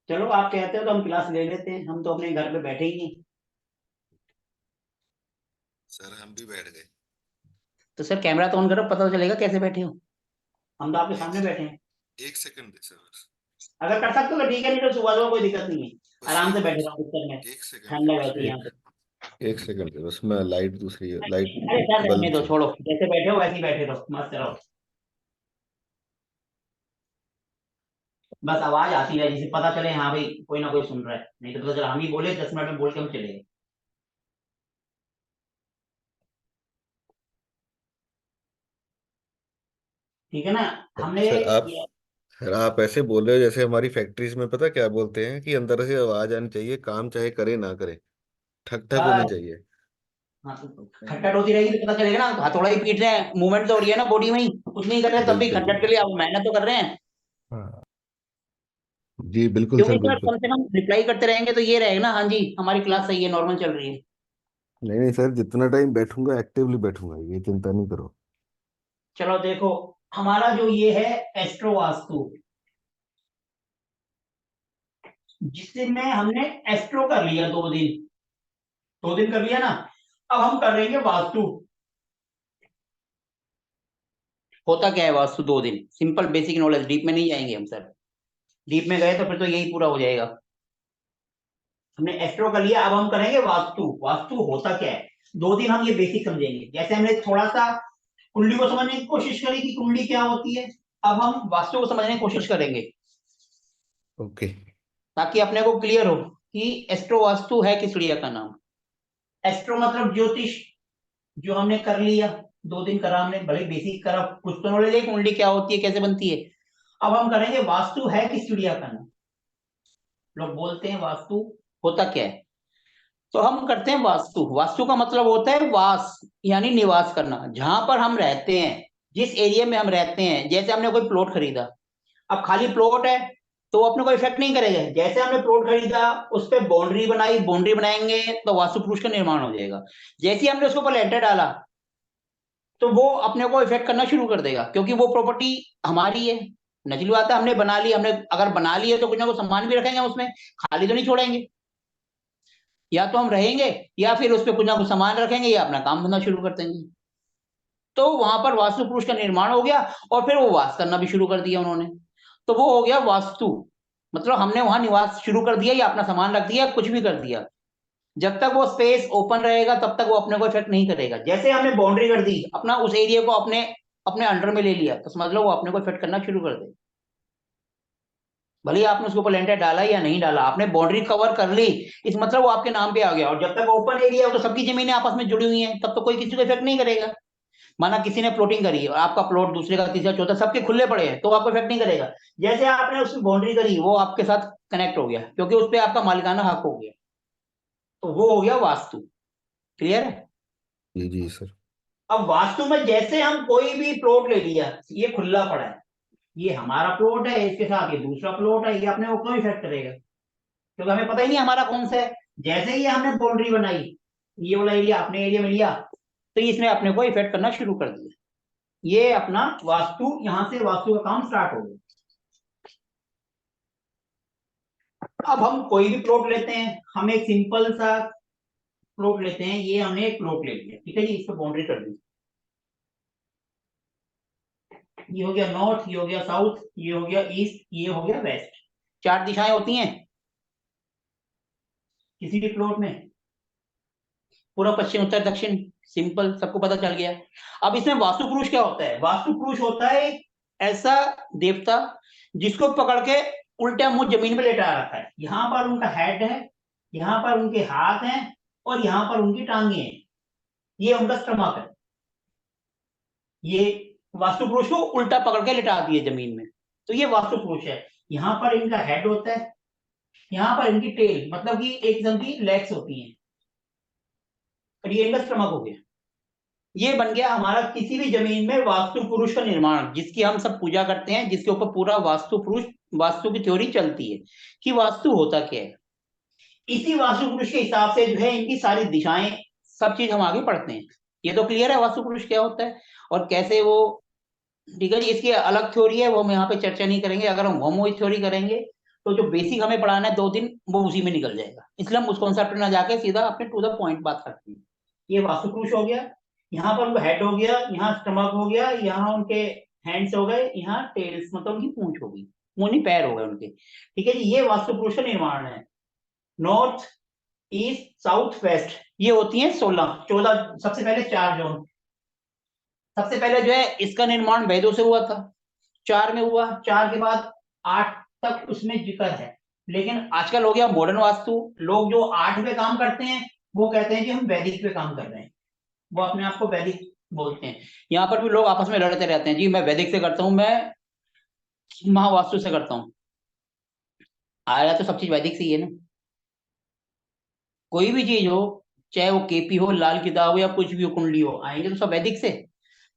चलो आप कहते हो तो हम क्लास ले लेते हैं, हम तो अपने घर पे बैठे ही नहीं। सर हम भी बैठ गए। तो सर कैमरा तो ऑन करो, पता तो चलेगा कैसे बैठे हो। हम तो आपके एक सामने बैठे हैं। एक सेकंड दे सर, बस। अगर कर सकते हो तो ठीक है, नहीं तो सुबह सुबह कोई दिक्कत नहीं है। बस आराम से एक बैठे रहो बिस्तर में। एक सेकंड दे ठंडा बस। रहती है यहाँ एक पे। एक सेकंड दे बस, मैं लाइट दूसरी लाइट अरे सर रहने बल्ब दो, चल। छोड़ो, जैसे बैठे हो वैसे ही बैठे रहो, मस्त रहो। बस आवाज आती है जिसे पता चले हाँ भाई कोई ना कोई सुन रहा है, नहीं तो पता चला हम ही बोले 10 मिनट में बोल के हम चले गए। ठीक है ना। हमने सर आप ये- सर आप ऐसे बोल रहे हो जैसे हमारी फैक्ट्रीज में पता क्या बोलते हैं कि अंदर से आवाज आनी चाहिए, काम चाहे करे ना करे, ठक ठक होनी बस। चाहिए। हाँ तो खटखट होती रहेगी तो पता चलेगा ना, हथौड़ा ही पीट रहे हैं, मूवमेंट तो हो रही है ना बॉडी में ही, कुछ नहीं कर रहे हैं, तब भी बिल्कुल खटखट के बिल्कुल। लिए आप मेहनत तो कर रहे हैं। हाँ जी, बिल्कुल क्योंकि सर सर बिल्कुल। कम से कम रिप्लाई करते रहेंगे तो ये रहेगा ना, हाँ जी हमारी क्लास सही है, नॉर्मल चल रही है। नहीं नहीं सर, जितना टाइम बैठूंगा एक्टिवली बैठूंगा, ये चिंता नहीं करो। चलो देखो, हमारा जो ये है एस्ट्रो वास्तु, जिसमें हमने एस्ट्रो कर लिया 2 दिन, 2 दिन कर लिया ना। अब हम कर रहेंगे वास्तु। होता क्या है वास्तु? 2 दिन सिंपल बेसिक नॉलेज, डीप में नहीं जाएंगे हम सर। डीप में गए तो फिर तो यही पूरा हो जाएगा। हमने एस्ट्रो कर लिया, अब हम करेंगे वास्तु। वास्तु होता क्या है? 2 दिन हम ये बेसिक समझेंगे, जैसे हमने थोड़ा सा कुंडली को समझने की कोशिश करी कि कुंडली क्या होती है, अब हम वास्तु को समझने की कोशिश करेंगे, ओके। ताकि अपने को क्लियर हो कि एस्ट्रो वास्तु है किस क्रिया का नाम। एस्ट्रो मतलब ज्योतिष, जो हमने कर लिया। 2 दिन करा हमने, भले बेसिक करा, कुछ तो नॉलेज है कुंडली क्या होती है कैसे बनती है। अब हम करेंगे वास्तु है किस चिड़िया का नाम। लोग बोलते हैं वास्तु होता क्या है, तो हम करते हैं वास्तु। वास्तु का मतलब होता है वास, यानी निवास करना, जहां पर हम रहते हैं, जिस एरिया में हम रहते हैं। जैसे हमने कोई प्लॉट खरीदा, अब खाली प्लॉट है तो वो अपने को इफेक्ट नहीं करेगा। जैसे हमने प्लॉट खरीदा, उस पर बाउंड्री बनाई, बाउंड्री बनाएंगे तो वास्तु पुरुष का निर्माण हो जाएगा। जैसे ही हमने उसके ऊपर लेंटर डाला, तो वो अपने को इफेक्ट करना शुरू कर देगा, क्योंकि वो प्रॉपर्टी हमारी है। नचली बात है, हमने बना ली, हमने अगर बना ली है तो कुछ ना कुछ सामान भी रखेंगे उसमें, खाली तो नहीं छोड़ेंगे। या तो हम रहेंगे, या फिर उस पर कुछ ना कुछ सामान रखेंगे, या अपना काम धंधा शुरू कर देंगे। तो वहां पर वास्तु पुरुष का निर्माण हो गया, और फिर वो वास करना भी शुरू कर दिया उन्होंने। तो वो हो गया वास्तु। मतलब हमने वहां निवास शुरू कर दिया, या अपना सामान रख दिया, कुछ भी कर दिया। जब तक वो स्पेस ओपन रहेगा तब तक वो अपने को इफेक्ट नहीं करेगा। जैसे हमने बाउंड्री कर दी, अपना उस एरिया को अपने अपने अंडर में ले लिया, तो समझ लो वो अपने को इफेक्ट करना शुरू कर दे। भले ही आपने उसके ऊपर लेंटर डाला या नहीं डाला, आपने बाउंड्री कवर कर ली, इस मतलब वो आपके नाम पे आ गया। और जब तक ओपन एरिया हो तो सबकी जमीनें आपस में जुड़ी हुई हैं, तब तो कोई किसी को इफेक्ट नहीं करेगा। माना किसी ने प्लॉटिंग करी है और आपका प्लॉट दूसरे का, तीसरा, चौथा सबके खुले पड़े हैं, तो आपको इफेक्ट नहीं करेगा। जैसे आपने उसकी बाउंड्री करी, वो आपके साथ कनेक्ट हो गया, क्योंकि उस पर आपका मालिकाना हक हो गया। तो वो हो गया वास्तु। क्लियर है? जी जी सर। अब वास्तु में जैसे हम कोई भी प्लॉट ले लिया, ये खुला पड़ा है, ये हमारा प्लॉट है, इसके साथ ये दूसरा प्लॉट है, ये अपने को क्यों इफेक्ट करेगा? क्योंकि हमें पता ही नहीं हमारा कौन सा है। जैसे ही हमने बाउंड्री बनाई, ये वाला एरिया अपने एरिया में लिया, तो इसने अपने को इफेक्ट करना शुरू कर दिया। ये अपना वास्तु, यहां से वास्तु का काम स्टार्ट हो गया। अब हम कोई भी प्लॉट लेते हैं, हम एक सिंपल सा प्लॉट लेते हैं, ये हमने एक प्लॉट ले लिया, ठीक है जी, इस पर बाउंड्री कर दी। ये हो गया नॉर्थ, ये हो गया साउथ, ये हो गया ईस्ट, ये हो गया वेस्ट। 4 दिशाएं होती हैं किसी भी प्लॉट में, पूर्व पश्चिम उत्तर दक्षिण। सिंपल, सबको पता चल गया। अब इसमें वास्तु पुरुष क्या होता है? वास्तु पुरुष होता है एक ऐसा देवता जिसको पकड़ के उल्टा मुंह जमीन पे लेटा रखा है। यहाँ पर उनका हेड है, यहाँ पर उनके हाथ हैं, और यहाँ पर उनकी टांगे हैं। ये उनका स्टमक है। ये वास्तु पुरुष को उल्टा पकड़ के लिटा दिए जमीन में, तो ये वास्तु पुरुष है। यहाँ पर इनका हेड होता है, यहाँ पर इनकी टेल, मतलब कि एक किस्म की लेग्स होती हैं, और ये इनका स्टमक हो गया। ये बन गया हमारा किसी भी जमीन में वास्तु पुरुष का निर्माण, जिसकी हम सब पूजा करते हैं, जिसके ऊपर पूरा वास्तु पुरुष, वास्तु की थ्योरी चलती है कि वास्तु होता क्या है। इसी वास्तु पुरुष के हिसाब से जो है इनकी सारी दिशाएं, सब चीज हम आगे पढ़ते हैं। ये तो क्लियर है वास्तु पुरुष क्या होता है और कैसे वो। ठीक है जी, इसकी अलग थ्योरी है, वो हम यहाँ पे चर्चा नहीं करेंगे। अगर हम होमो थ्योरी करेंगे तो जो बेसिक हमें पढ़ाना है 2 दिन, वो उसी में निकल जाएगा, इसलिए हम उस कॉन्सेप्ट में ना जाके सीधा अपने टू द पॉइंट बात करते हैं। ये वास्तुपुरुष हो गया, यहाँ पर उनका हेड हो गया, यहाँ स्टमक हो गया, यहाँ उनके हैंड्स हो गए, यहाँ टेल्स मतलब उनकी पूंछ हो गई, वो नहीं पैर हो गए उनके। ठीक है जी, ये वास्तुपुरुष का निर्माण है। नॉर्थ, ईस्ट, साउथ, वेस्ट, ये होती है 16 14। सबसे पहले 4 जोन। सबसे पहले जो है इसका निर्माण वेदों से हुआ था, 4 में हुआ, 4 के बाद 8 तक उसमें जिक्र है। लेकिन आजकल हो गया मॉडर्न वास्तु, लोग जो 8 पे काम करते हैं वो कहते हैं कि हम वैदिक पे काम कर रहे हैं, वो अपने आप को वैदिक बोलते हैं। यहाँ पर भी लोग आपस में लड़ते रहते हैं, जी मैं वैदिक से करता हूँ, मैं महावास्तु से करता हूँ। आया तो सब चीज वैदिक से ही है ना, कोई भी चीज हो, चाहे वो केपी हो, लाल किताब हो, या कुछ भी हो, कुंडली हो, आएंगे तो सब वैदिक से।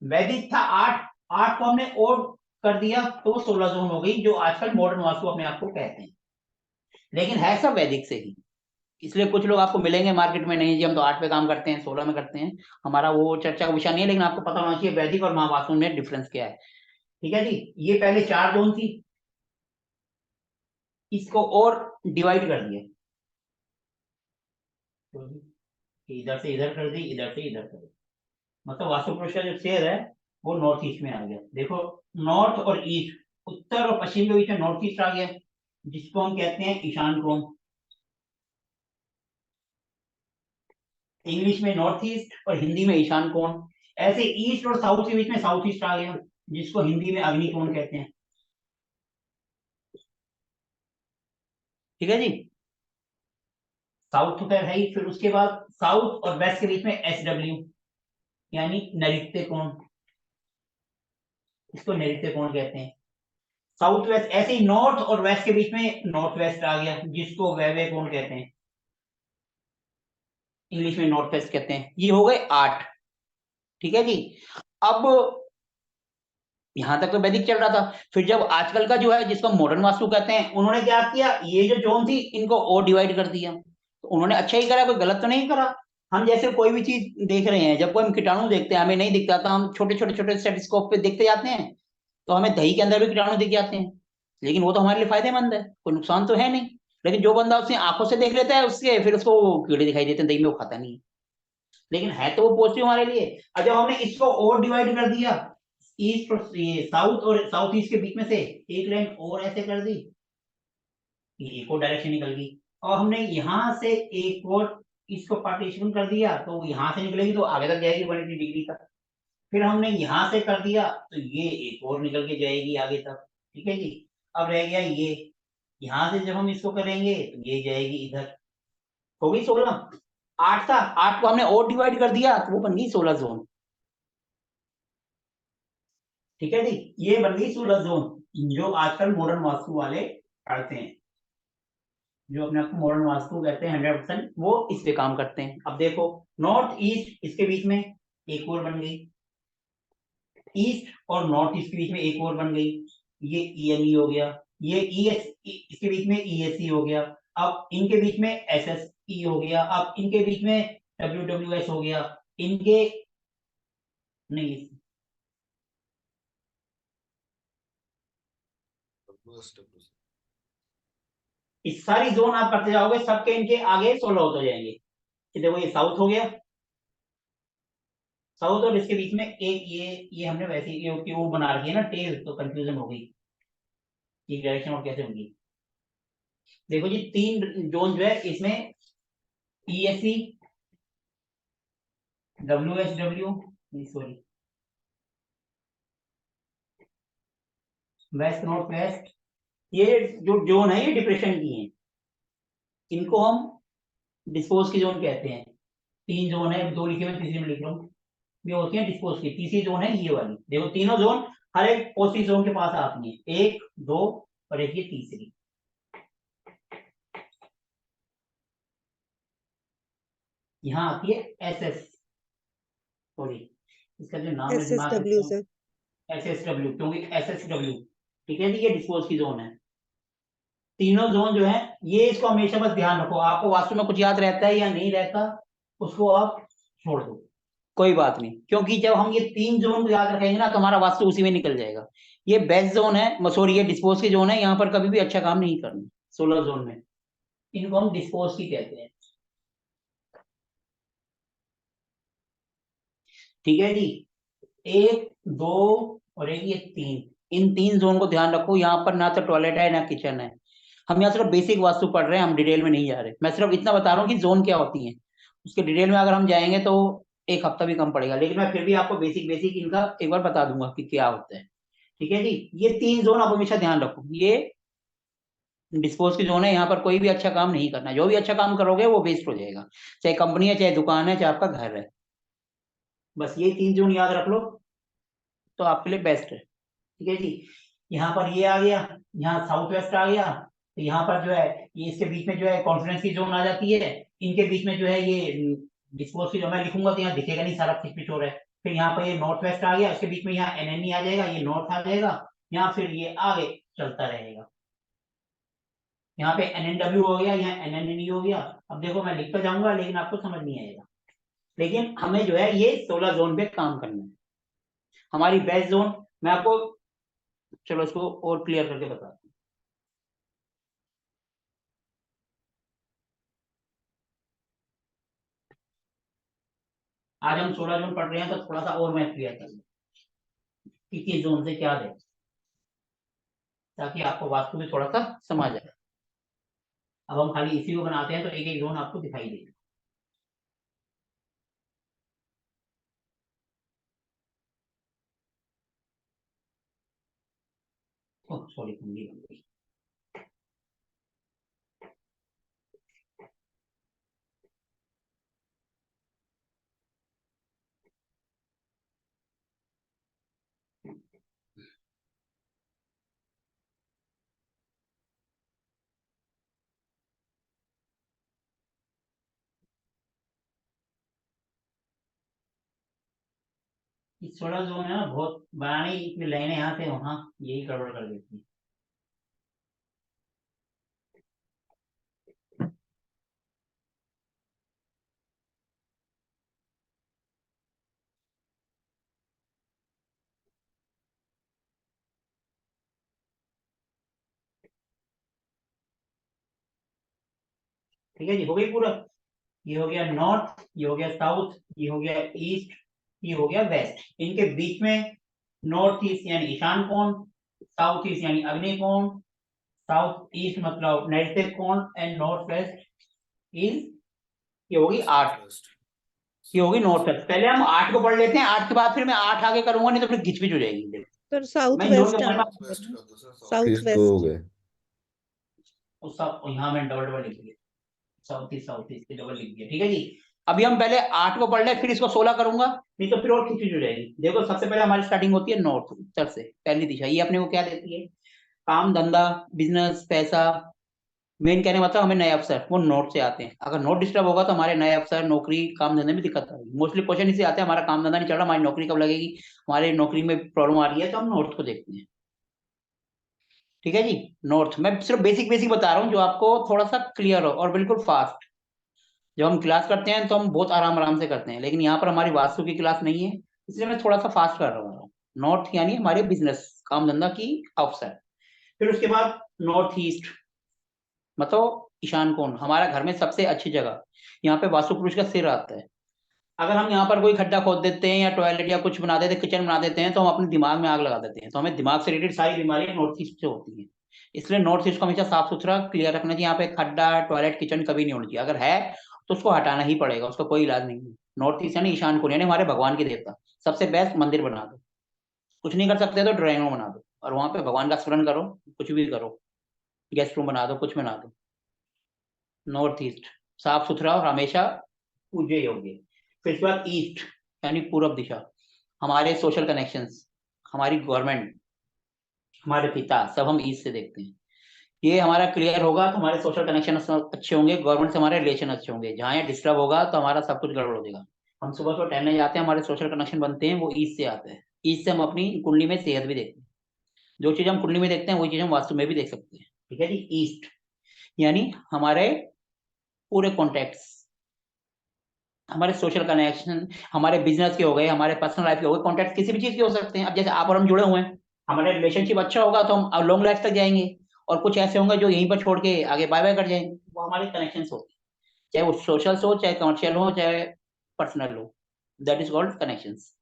वैदिक था 8, 8 को हमने और कर दिया तो वो 16 जोन हो गई, जो आजकल मॉडर्न वास्तु अपने आप को कहते हैं, लेकिन है सब वैदिक से ही। इसलिए कुछ लोग आपको मिलेंगे मार्केट में, नहीं जी हम तो 8 पे काम करते हैं, 16 में करते हैं, हमारा वो चर्चा का विषय नहीं है, लेकिन आपको पता होना चाहिए वैदिक और महावास्तु में डिफरेंस क्या है। ठीक है जी, ये पहले 4 जोन थी, इसको और डिवाइड कर दिया, इधर से इधर कर दी, इधर से इधर कर दी, मतलब वास्तु पुरुष का जो शेर है वो नॉर्थ ईस्ट में आ गया। देखो, नॉर्थ और ईस्ट, उत्तर और पश्चिम के बीच में नॉर्थ ईस्ट आ गया, जिसको हम कहते हैं ईशान कोण, इंग्लिश में नॉर्थ ईस्ट और हिंदी में ईशान कोण। ऐसे ईस्ट और साउथ के बीच में साउथ ईस्ट आ गया, जिसको हिंदी में अग्नि कोण कहते हैं। ठीक है जी, साउथ तो है ही, फिर उसके बाद साउथ और वेस्ट के बीच में SW, यानी नैऋत्य कोण, इसको नैऋत्य कोण कहते हैं। साउथ वेस्ट, ऐसे ही नॉर्थ और वेस्ट के बीच में नॉर्थ वेस्ट आ गया, जिसको वैवे कोण कहते हैं, इंग्लिश में नॉर्थ वेस्ट कहते हैं। ये हो गए 8। ठीक है जी, अब यहां तक तो वैदिक चल रहा था। फिर जब आजकल का जो है जिसको मॉडर्न वास्तु कहते हैं, उन्होंने क्या किया, ये जो जोन थी इनको और डिवाइड कर दिया। तो उन्होंने अच्छा ही करा, कोई गलत तो नहीं करा। हम जैसे कोई भी चीज देख रहे हैं, जब कोई हम कीटाणु देखते हैं, हमें नहीं दिखता तो हम छोटे छोटे छोटे स्टेथोस्कोप पे देखते जाते हैं, तो हमें दही के अंदर भी कीटाणु दिख जाते हैं, लेकिन वो तो हमारे लिए फायदेमंद है, कोई नुकसान तो है नहीं। लेकिन जो बंदा उसने आंखों से देख लेता है, उसके फिर उसको कीड़े दिखाई देते हैं दही में, वो खाता नहीं है, लेकिन है तो वो पॉजिटिव हमारे लिए। और जब हमने इसको और डिवाइड कर दिया, ईस्ट और साउथ और साउथ ईस्ट के बीच में से एक लाइन और ऐसे कर दी, ये एक और डायरेक्शन निकल गई। और हमने यहां से एक और इसको पार्टीशन कर दिया, तो यहां से निकलेगी तो आगे तक जाएगी 180 डिग्री तक। फिर हमने यहां से कर दिया तो ये एक और निकल के जाएगी आगे तक। ठीक है जी, अब रह गया ये, यहां से जब हम इसको करेंगे तो ये जाएगी इधर, हो गई 16। 8 था, 8 को हमने और डिवाइड कर दिया तो वो बन गई 16 जोन। ठीक है जी, ये बन गई 16 जोन, जो आजकल मॉडर्न वास्तु वाले पढ़ते हैं, जो अपने आप को मॉडर्न वास्तु कहते हैं 100%, वो इस पे काम करते हैं। अब देखो, नॉर्थ ईस्ट इसके बीच में एक और बन गई, ईस्ट और नॉर्थ ईस्ट के बीच में एक और बन गई, ये ENE हो गया, ये ES इसके बीच में ESE हो गया, अब इनके बीच में SSE हो गया, अब इनके बीच में WWS हो गया, इनके नहीं, इस सारी जोन आप करते जाओगे, सबके इनके आगे 16 होते जाएंगे। देखो ये साउथ हो गया, साउथ और इसके बीच में एक ये हमने वैसे ये वो बना रखी है ना टेल, तो कंफ्यूजन हो गई कि डायरेक्शन और कैसे होगी। देखो जी, 3 जोन जो है इसमें ESE, WSW, sorry west north west, ये जो जोन है ये डिप्रेशन की है, इनको हम डिस्पोज की जोन कहते हैं। 3 जोन है, 2 लिखे हुए, तीसरी में लिख रहा हूँ, ये होती है डिस्पोज की। तीसरी जोन है ये वाली, देखो तीनों जोन हर एक पॉजिटिव जोन के पास आती है, 1 2 और एक ये तीसरी। यहाँ आती है SS, सॉरी इसका जो नाम है दिमाग SSW सर। SSW, क्योंकि SSW, ठीक है जी, ये डिस्पोज की जोन है। तीनों जोन जो है ये, इसको हमेशा बस ध्यान रखो, आपको वास्तु में कुछ याद रहता है या नहीं रहता, उसको आप छोड़ दो, कोई बात नहीं, क्योंकि जब हम ये 3 जोन को याद रखेंगे ना तो हमारा वास्तु उसी में निकल जाएगा। ये बेस्ट जोन है, सॉरी ये डिस्पोज की जोन है, यहाँ पर कभी भी अच्छा काम नहीं करना। सोलर जोन में, इनको हम डिस्पोज की कहते हैं। ठीक है जी, एक, दो और एक ये तीन, इन तीन जोन को ध्यान रखो। यहाँ पर ना तो टॉयलेट है ना किचन है। हम यहाँ सिर्फ बेसिक वास्तु पढ़ रहे हैं, हम डिटेल में नहीं जा रहे। मैं सिर्फ इतना बता रहा हूँ कि जोन क्या होती है। उसके डिटेल में अगर हम जाएंगे तो एक हफ्ता भी कम पड़ेगा, लेकिन मैं फिर भी आपको बेसिक बेसिक इनका एक बार बता दूंगा कि क्या होता है। ठीक है जी, ये तीन जोन आप हमेशा ध्यान रखो। ये डिस्पोज की जोन है, यहाँ पर कोई भी अच्छा काम नहीं करना। जो भी अच्छा काम करोगे वो वेस्ट हो जाएगा, चाहे कंपनी है, चाहे दुकान है, चाहे आपका घर है। बस ये तीन जोन याद रख लो तो आपके लिए बेस्ट है। ठीक है जी, यहाँ पर ये आ गया, यहाँ साउथ वेस्ट आ गया, तो यहाँ पर जो है ये इसके बीच में जो है कॉन्फिडेंस की जोन आ जाती है। इनके बीच में जो है ये डिस्पोज की जो मैं लिखूंगा तो यहाँ दिखेगा नहीं, सारा खिचपिच हो रहा है। फिर यहाँ पर ये नॉर्थ वेस्ट आ गया, उसके बीच में यहाँ एनएनई आ जाएगा, ये नॉर्थ आ जाएगा, यहाँ फिर ये आगे चलता रहेगा। यहाँ पे एनएनडब्ल्यू हो गया, यहाँ एनएनई हो गया। अब देखो मैं लिखता जाऊंगा लेकिन आपको समझ नहीं आएगा, लेकिन हमें जो है ये 16 जोन पे काम करना है। हमारी बेस्ट जोन, मैं आपको, चलो इसको और क्लियर करके बताता हूँ। आज हम 16 जोन पढ़ रहे हैं तो थोड़ा सा और मैं क्लियर कर दूं कि किस जोन से क्या है, ताकि आपको वास्तु में थोड़ा सा समझ आए। अब हम खाली इसी को बनाते हैं तो एक एक जोन आपको दिखाई देगा। ओह सॉरी, कुंडली बन गई। ये 16 जोन है ना, बहुत बनाने की लाइनें यहाँ से वहां यही गड़बड़ कर देती है। ठीक है जी, हो गई पूरा। ये हो गया नॉर्थ, ये हो गया साउथ, ये हो गया ईस्ट, ये हो गया वेस्ट। इनके बीच में नॉर्थ ईस्ट यानी ईशान कोण, साउथ ईस्ट यानी अग्नि कोण, साउथ ईस्ट मतलब नैऋत्य कोण, एंड नॉर्थ वेस्ट इज, ये होगी साउथ 8। वेस्ट। ये होगी साउथ नॉर्थ वेस्ट। वेस्ट। पहले हम 8 को पढ़ लेते हैं, 8 के बाद फिर मैं 8 आगे करूंगा, नहीं तो फिर घिचपिच हो जाएगी। देखो, पर साउथ मैं इन दोनों के वेस्ट बारे में साउथ आना वेस्ट है। का दूसरा साउथ साउथ ईस्ट दो हो वेस्ट। गए। उस सब यहाँ मैं डबल डबल लिख दिया, साउथ ईस्ट के डबल लिख दिया। ठीक है जी, अभी हम पहले 8 को पढ़ ले, फिर इसको 16 करूंगा, नहीं तो फिर और खिचपिच हो जाएगी। देखो सबसे पहले हमारी स्टार्टिंग होती है नॉर्थ, उत्तर से, पहली दिशा। ये अपने को क्या देती है? काम धंधा, बिजनेस, पैसा। मेन कहने का मतलब हमें नए अवसर वो नॉर्थ से आते हैं। अगर नॉर्थ डिस्टर्ब होगा तो हमारे नए अवसर, नौकरी, काम धंधे में दिक्कत आएगी। मोस्टली क्वेश्चन इससे आते हैं, हमारा काम धंधा नहीं चल रहा, हमारी नौकरी कब लगेगी, हमारी नौकरी में प्रॉब्लम आ रही है, तो हम नॉर्थ को देखते हैं। ठीक है जी, नॉर्थ। मैं सिर्फ बेसिक बेसिक बता रहा हूँ जो आपको थोड़ा सा क्लियर हो और बिल्कुल फास्ट। जब हम क्लास करते हैं तो हम बहुत आराम आराम से करते हैं, लेकिन यहाँ पर हमारी वास्तु की क्लास नहीं है, इसलिए मैं थोड़ा सा फास्ट कर रहा हूँ। नॉर्थ यानी हमारे बिजनेस, काम धंधा की अवसर। फिर उसके बाद नॉर्थ ईस्ट मतलब ईशान कोण, हमारा घर में सबसे अच्छी जगह। यहाँ पे वास्तु पुरुष का सिर आता है। अगर हम यहाँ पर कोई खड्डा खोद देते हैं या टॉयलेट या कुछ बना देते हैं, किचन बना देते हैं, तो हम अपने दिमाग में आग लगा देते हैं। तो हमें दिमाग से रिलेटेड सारी बीमारियां नॉर्थ ईस्ट से होती हैं। इसलिए नॉर्थ ईस्ट को हमेशा साफ सुथरा क्लियर रखना चाहिए। यहाँ पे खड्डा, टॉयलेट, किचन कभी नहीं होना चाहिए। अगर है तो उसको हटाना ही पड़ेगा, उसका कोई इलाज नहीं है। नॉर्थ ईस्ट यानी ईशान कोण, यानी हमारे भगवान के देवता। सबसे बेस्ट मंदिर बना दो, कुछ नहीं कर सकते तो ड्राइंग रूम बना दो और वहां पे भगवान का स्मरण करो, कुछ भी करो, गेस्ट रूम बना दो, कुछ बना दो। नॉर्थ ईस्ट साफ सुथरा और हमेशा पूज्य योग्य। फिर उसके बाद ईस्ट यानी पूर्व दिशा, हमारे सोशल कनेक्शंस, हमारी गवर्नमेंट, हमारे पिता, सब हम ईस्ट से देखते हैं। ये हमारा क्लियर होगा तो हमारे सोशल कनेक्शन अच्छे होंगे, गवर्नमेंट से हमारे रिलेशन अच्छे होंगे। जहाँ ये डिस्टर्ब होगा तो हमारा सब कुछ गड़बड़ हो जाएगा। हम सुबह सुबह टहलने जाते हैं, हमारे सोशल कनेक्शन बनते हैं, वो ईस्ट से आते हैं। ईस्ट से हम अपनी कुंडली में सेहत भी देखते हैं। जो चीज हम कुंडली में देखते हैं वही चीज हम वास्तु में भी देख सकते हैं। ठीक है जी, ईस्ट यानी हमारे पूरे कॉन्टेक्ट्स, हमारे सोशल कनेक्शन, हमारे बिजनेस के हो गए, हमारे पर्सनल लाइफ के हो गए, कॉन्टेक्ट किसी भी चीज के हो सकते हैं। अब जैसे आप और हम जुड़े हुए हैं, हमारा रिलेशनशिप अच्छा होगा तो हम लॉन्ग लाइफ तक जाएंगे। और कुछ ऐसे होंगे जो यहीं पर छोड़ के आगे बाय बाय कर जाएंगे। वो हमारे कनेक्शन होते हैं, चाहे वो सोशल हो, चाहे कमर्शियल हो, चाहे पर्सनल हो, दैट इज कॉल्ड कनेक्शंस।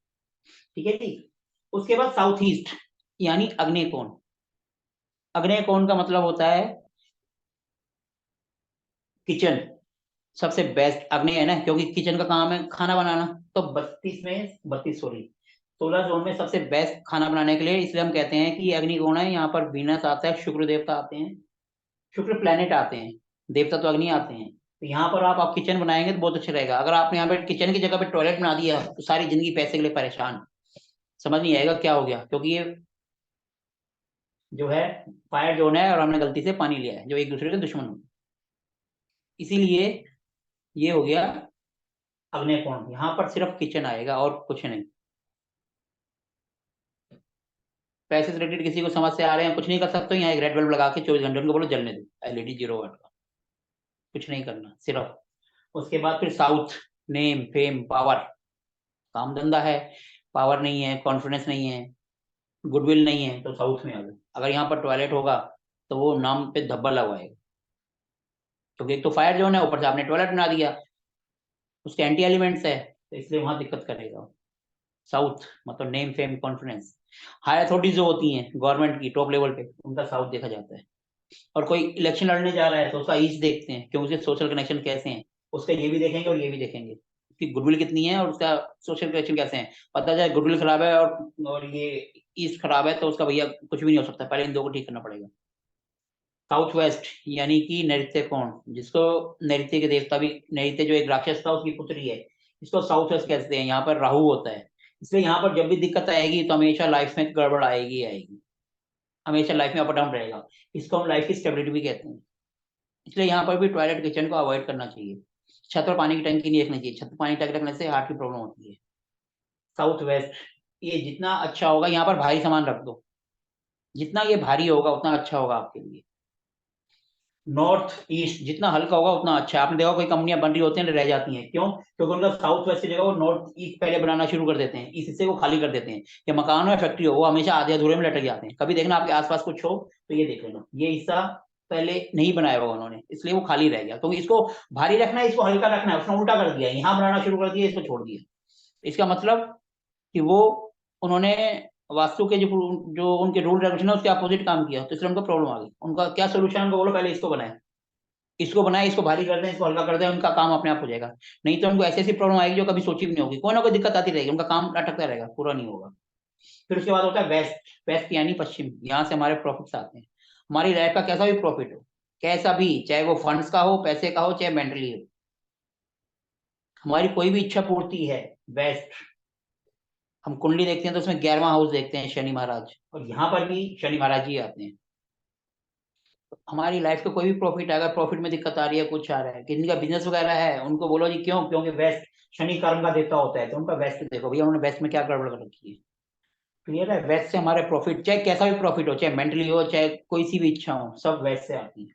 ठीक है जी। उसके बाद साउथ ईस्ट यानी अग्नेय कोण। अग्नेय कोण का मतलब होता है किचन, सबसे बेस्ट अग्नेय है ना, क्योंकि किचन का काम है खाना बनाना। तो 16 जोन में सबसे बेस्ट खाना बनाने के लिए, इसलिए हम कहते हैं कि अग्निकोण है। यहाँ पर वीनस आता है, शुक्र देवता आते हैं, शुक्र प्लेनेट आते हैं, देवता तो अग्नि आते हैं। तो यहाँ पर आप किचन बनाएंगे तो बहुत अच्छा रहेगा। अगर आपने यहाँ पे किचन की जगह पे टॉयलेट बना दिया तो सारी जिंदगी पैसे के लिए परेशान, समझ नहीं आएगा क्या हो गया, क्योंकि ये जो है फायर जोन है और हमने गलती से पानी लिया है, जो एक दूसरे के दुश्मन हो। इसीलिए ये हो गया अग्नेय कोण। यहाँ पर सिर्फ किचन आएगा और कुछ नहीं। पैसे से रिलेटेड किसी को समस्या आ रहे हैं, कुछ नहीं कर सकते हो, यहाँ एक रेड बल्ब लगा के 24 घंटे उनको बोलो जलने दो, एलईडी 0 वाट का, कुछ नहीं करना सिर्फ। उसके बाद फिर साउथ, नेम फेम पावर, काम धंधा है, पावर नहीं है, कॉन्फिडेंस नहीं है, गुडविल नहीं है, तो साउथ में आ जाओ। अगर यहाँ पर टॉयलेट होगा तो वो नाम पे धब्बा लगवाएगा, क्योंकि एक तो फायर जोन है, ऊपर से आपने टॉयलेट बना दिया, उसके एंटी एलिमेंट्स है, तो इसलिए वहां दिक्कत करेगा। साउथ मतलब name fame confidence. High authorities जो होती हैं गवर्नमेंट की टॉप लेवल पे, उनका साउथ देखा जाता है। और कोई इलेक्शन लड़ने जा रहा है तो उसका ईस्ट देखते हैं, क्योंकि उसके सोशल कनेक्शन कैसे हैं, उसका ये भी देखेंगे और ये भी देखेंगे, उसकी गुडविल कितनी है और उसका सोशल कनेक्शन कैसे हैं। पता जाए गुडविल खराब है और ये ईस्ट खराब है, तो उसका भैया कुछ भी नहीं हो सकता, पहले इन दो को ठीक करना पड़ेगा। साउथ वेस्ट यानी कि नैऋत्य कोण, जिसको नैऋत्य के देवता भी, नैऋत्य जो एक राक्षस था उसकी पुत्री है, इसको साउथ वेस्ट कहते हैं। यहाँ पर राहु होता है, इसलिए यहाँ पर जब भी दिक्कत आएगी तो हमेशा लाइफ में गड़बड़ आएगी आएगी, हमेशा लाइफ में अप डाउन रहेगा। इसको हम लाइफ की स्टेबिलिटी भी कहते हैं। इसलिए यहाँ पर भी टॉयलेट किचन को अवॉइड करना चाहिए। छत पर पानी की टंकी नहीं रखनी चाहिए, छत पर पानी टंकी रखने से हार्ट की प्रॉब्लम होती है। साउथ वेस्ट, ये जितना अच्छा होगा, यहाँ पर भारी सामान रख दो, जितना ये भारी होगा उतना अच्छा होगा आपके लिए। नॉर्थ ईस्ट जितना हल्का होगा उतना अच्छा है। आपने देखा कोई कंपनियां बन रही होती हैं रह जाती हैं, क्यों? क्योंकि उनका साउथ वेस्ट की जगह वो नॉर्थ ईस्ट पहले बनाना शुरू कर देते हैं, इस हिस्से को खाली कर देते हैं। या मकान हो या फैक्ट्री हो, वो हमेशा आधे अधूरे में लटक जाते हैं। कभी देखना आपके आसपास कुछ हो तो ये देख लेना, ये हिस्सा पहले नहीं बनाया होगा उन्होंने, इसलिए वो खाली रह गया। तो इसको भारी रखना है, इसको हल्का रखना है, उसने उल्टा कर दिया, यहाँ बनाना शुरू कर दिया, इसको छोड़ दिया। इसका मतलब कि वो, उन्होंने वास्तु के जो जो उनके रूल रेगुलेशन है उसके अपोजिट काम किया, तो इसलिए उनको प्रॉब्लम आ गई। उनका क्या सोल्यूशन, उनको बोलो पहले इसको बनाए, इसको बनाए, इसको भारी कर दें, इसको हल्का कर दें, उनका काम अपने आप हो जाएगा। नहीं तो उनको ऐसी ऐसी प्रॉब्लम आएगी जो कभी सोची भी नहीं होगी, कोई ना कोई दिक्कत आती रहेगी, उनका काम अटकता रहेगा, पूरा नहीं होगा। फिर उसके बाद होता है वेस्ट। वेस्ट यानी पश्चिम, यहाँ से हमारे प्रॉफिट्स आते हैं। हमारी लाइफ का कैसा भी प्रॉफिट हो, कैसा भी, चाहे वो फंड्स का हो, पैसे का हो, चाहे मेंटली हो, हमारी कोई भी इच्छा पूर्ति है, वेस्ट। हम कुंडली देखते हैं तो उसमें 11वां हाउस देखते हैं शनि महाराज, और यहाँ पर भी शनि महाराज ही आते हैं। हमारी लाइफ का कोई भी प्रॉफिट, अगर प्रॉफिट में दिक्कत आ रही है, कुछ आ रहा है, किसी का बिजनेस वगैरह है, उनको बोलो जी क्यों, क्योंकि वेस्ट शनि कर्म का देवता होता है, तो उनका वेस्ट देखो भैया, उन्होंने वेस्ट में क्या गड़बड़ कर रखी है। क्लियर है? वेस्ट से हमारे प्रॉफिट, चाहे कैसा भी प्रॉफिट हो, चाहे मेंटली हो, चाहे कोई सी भी इच्छा हो, सब वेस्ट से आती है।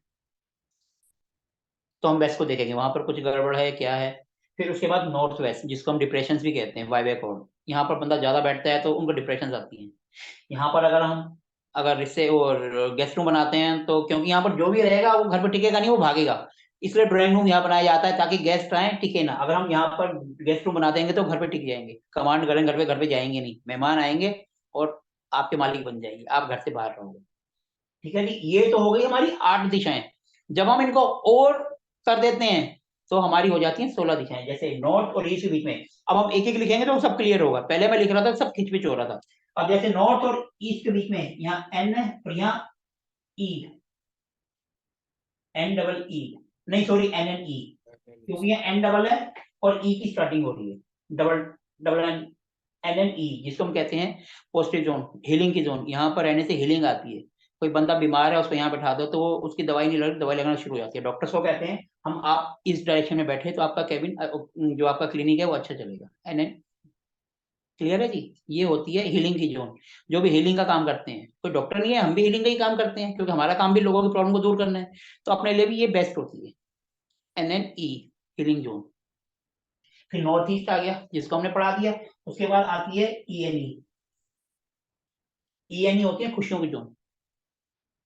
तो हम वेस्ट को देखेंगे, वहां पर कुछ गड़बड़ है क्या है। फिर उसके बाद नॉर्थ वेस्ट, जिसको हम डिप्रेशन भी कहते हैं, वाइवे कोड, यहाँ पर बंदा ज्यादा बैठता है तो उनको डिप्रेशन आती है। यहाँ पर अगर इससे और गेस्ट रूम बनाते हैं, तो क्योंकि यहाँ पर जो भी रहेगा वो घर पर टिकेगा नहीं, वो भागेगा, इसलिए ड्राइंग रूम यहाँ बनाया जाता है ताकि गेस्ट आए टिके ना। अगर हम यहाँ पर गेस्ट रूम बना देंगे तो घर पे टिक जाएंगे, कमांड करेंगे घर पे जाएंगे नहीं, मेहमान आएंगे और आपके मालिक बन जाएंगे, आप घर से बाहर रहोगे। ठीक है जी, ये तो हो गई हमारी 8 दिशाएं। जब हम इनको और कर देते हैं तो हमारी हो जाती हैं 16 दिशाएं, जैसे नॉर्थ और ईस्ट के बीच में। अब हम एक एक लिखेंगे तो सब क्लियर होगा, पहले मैं लिख रहा था सब खिंचपिच हो रहा था। अब जैसे नॉर्थ और ईस्ट के बीच में यहाँ एन है और यहाँ ई, एन डबल ई, नहीं सॉरी एन एन ई, क्योंकि ये एन डबल है और ई की स्टार्टिंग हो रही है, double double N, N N E, जिसको हम कहते हैं पॉजिटिव जोन, हीलिंग की जोन। यहाँ पर रहने से हीलिंग आती है। कोई बंदा बीमार है उसको यहाँ बैठा दो तो वो उसकी दवाई नहीं लग, दवाई लगाना शुरू हो जाती है। डॉक्टर्स को कहते हैं हम, आप इस डायरेक्शन में बैठे तो आपका केबिन, जो आपका क्लिनिक है वो अच्छा चलेगा। एन एन, क्लियर है जी? ये होती है हीलिंग की जोन, जो भी हीलिंग का काम करते हैं। कोई डॉक्टर नहीं है, हम भी हीलिंग का ही काम करते हैं, क्योंकि हमारा काम भी लोगों की प्रॉब्लम को दूर करना है, तो अपने लिए भी ये बेस्ट होती है। N N E, healing zone. फिर नॉर्थ ईस्ट आ गया, जिसको हमने पढ़ा दिया। उसके बाद आती है E N E. E N E होती है खुशियों की जोन।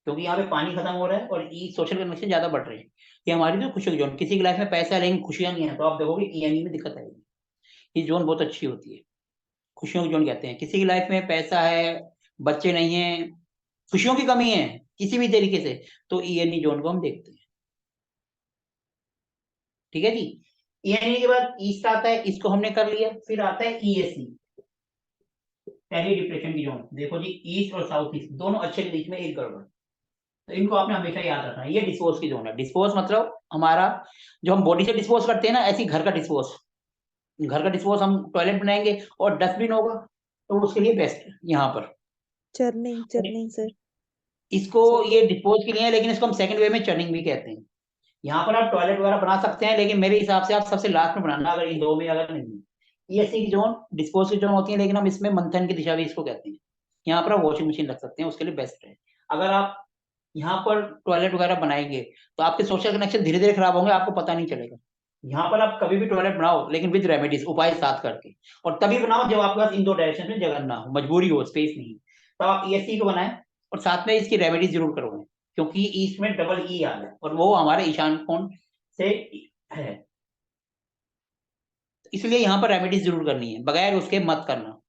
क्योंकि यहाँ पे पानी खत्म हो रहा है और ई सोशल कनेक्शन ज्यादा बढ़ रहे हैं। ये हमारी जो खुशियों की जोन, किसी की लाइफ में पैसा है लेकिन खुशियां नहीं है, तो आप देखोगे ईएनई में दिक्कत आएगी। ये जोन बहुत अच्छी होती है, खुशियों की जोन कहते हैं। किसी की लाइफ में पैसा है, बच्चे नहीं है, खुशियों की कमी है किसी भी तरीके से, तो ईएनई जोन को हम देखते हैं। ठीक है जी। ईएनई के बाद ईस्ट आता है, इसको हमने कर लिया। फिर आता है ईएससी, पहली डिप्रेशन की जोन। देखो जी, ईस्ट और साउथ ईस्ट दोनों अच्छे के बीच में एक गड़बड़, तो इनको आपने हमेशा याद रखना है। ये डिस्पोज की जोन है। डिस्पोज मतलब हमारा, जो हम बॉडी से डिस्पोज करते हैं ना, ऐसी घर का डिस्पोज। घर का डिस्पोज हम टॉयलेट बनाएंगे और डस्टबिन होगा, तो उसके लिए बेस्ट है यहाँ पर। Churning churning sir. इसको, ये डिस्पोज के लिए है, लेकिन इसको हम सेकंड वे में चर्निंग भी कहते हैं। यहाँ पर आप टॉयलेट वगैरह बना सकते हैं, लेकिन मेरे हिसाब से आप सबसे लास्ट में बनाना, अगर इन दो में अगर नहीं। ईएससी की जोन डिस्पोज की जोन होती है, लेकिन हम इसमें मंथन की दिशा भी इसको कहते हैं। यहाँ पर आप वॉशिंग मशीन रख सकते हैं, उसके लिए बेस्ट है। अगर आप यहाँ पर टॉयलेट वगैरह बनाएंगे, तो आपके सोशल कनेक्शन धीरे धीरे खराब होंगे, आपको पता नहीं चलेगा। यहाँ पर आप कभी भी टॉयलेट बनाओ, लेकिन विद रेमेडीज, उपाय साथ करके, और तभी बनाओ जब आपके पास इन दो डायरेक्शन में जगह ना हो, मजबूरी हो, स्पेस नहीं। तब आप ईएससी को बनाएं, और साथ में इसकी रेमेडीज जरूर करवाएं, क्योंकि ईस्ट में डबल ई आ है और वो हमारे ईशान कोण से है, इसलिए यहाँ पर रेमेडीज जरूर करनी है, बगैर उसके मत करना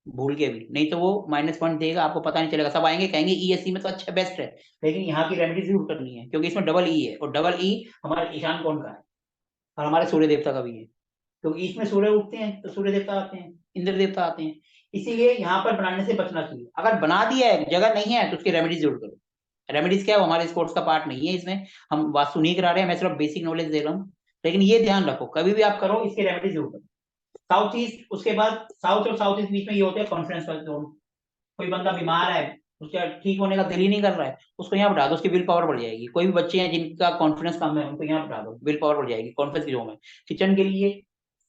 भूल के भी, नहीं तो वो माइनस पॉइंट देगा, आपको पता नहीं चलेगा। सब आएंगे कहेंगे ईएससी में तो अच्छा बेस्ट है, लेकिन यहाँ की रेमेडी जरूर करनी है, क्योंकि इसमें डबल ई है, और डबल ई हमारे ईशान कोण का है और हमारे सूर्य देवता का भी है। क्योंकि इसमें सूर्य उगते हैं तो सूर्य देवता आते हैं, इंद्र देवता आते हैं, इसीलिए यहाँ पर बनाने से बचना चाहिए। अगर बना दिया है, जगह नहीं है, तो उसकी रेमेडीज जरूर करो। रेमेडीज क्या है, वो हमारे इस कोर्स का पार्ट नहीं है, इसमें हम वास्तु नहीं करा रहे हैं, मैं सिर्फ बेसिक नॉलेज दे रहा हूँ। लेकिन ये ध्यान रखो, कभी भी आप करो, इसकी रेमेडीज जरूर करो। साउथ ईस्ट, उसके बाद साउथ और साउथ ईस्ट बीच में ये होते हैं कॉन्फ्रेंस का जोन। कोई बंदा बीमार है, उसका ठीक होने का दिल ही नहीं कर रहा है, उसको यहाँ बैठा दो, उसकी विल पावर बढ़ जाएगी। कोई भी बच्चे हैं जिनका कॉन्फिडेंस कम है, उनको यहाँ बैठा दो, विल पावर बढ़ जाएगी। कॉन्फ्रेंस की जोन है किचन के लिए,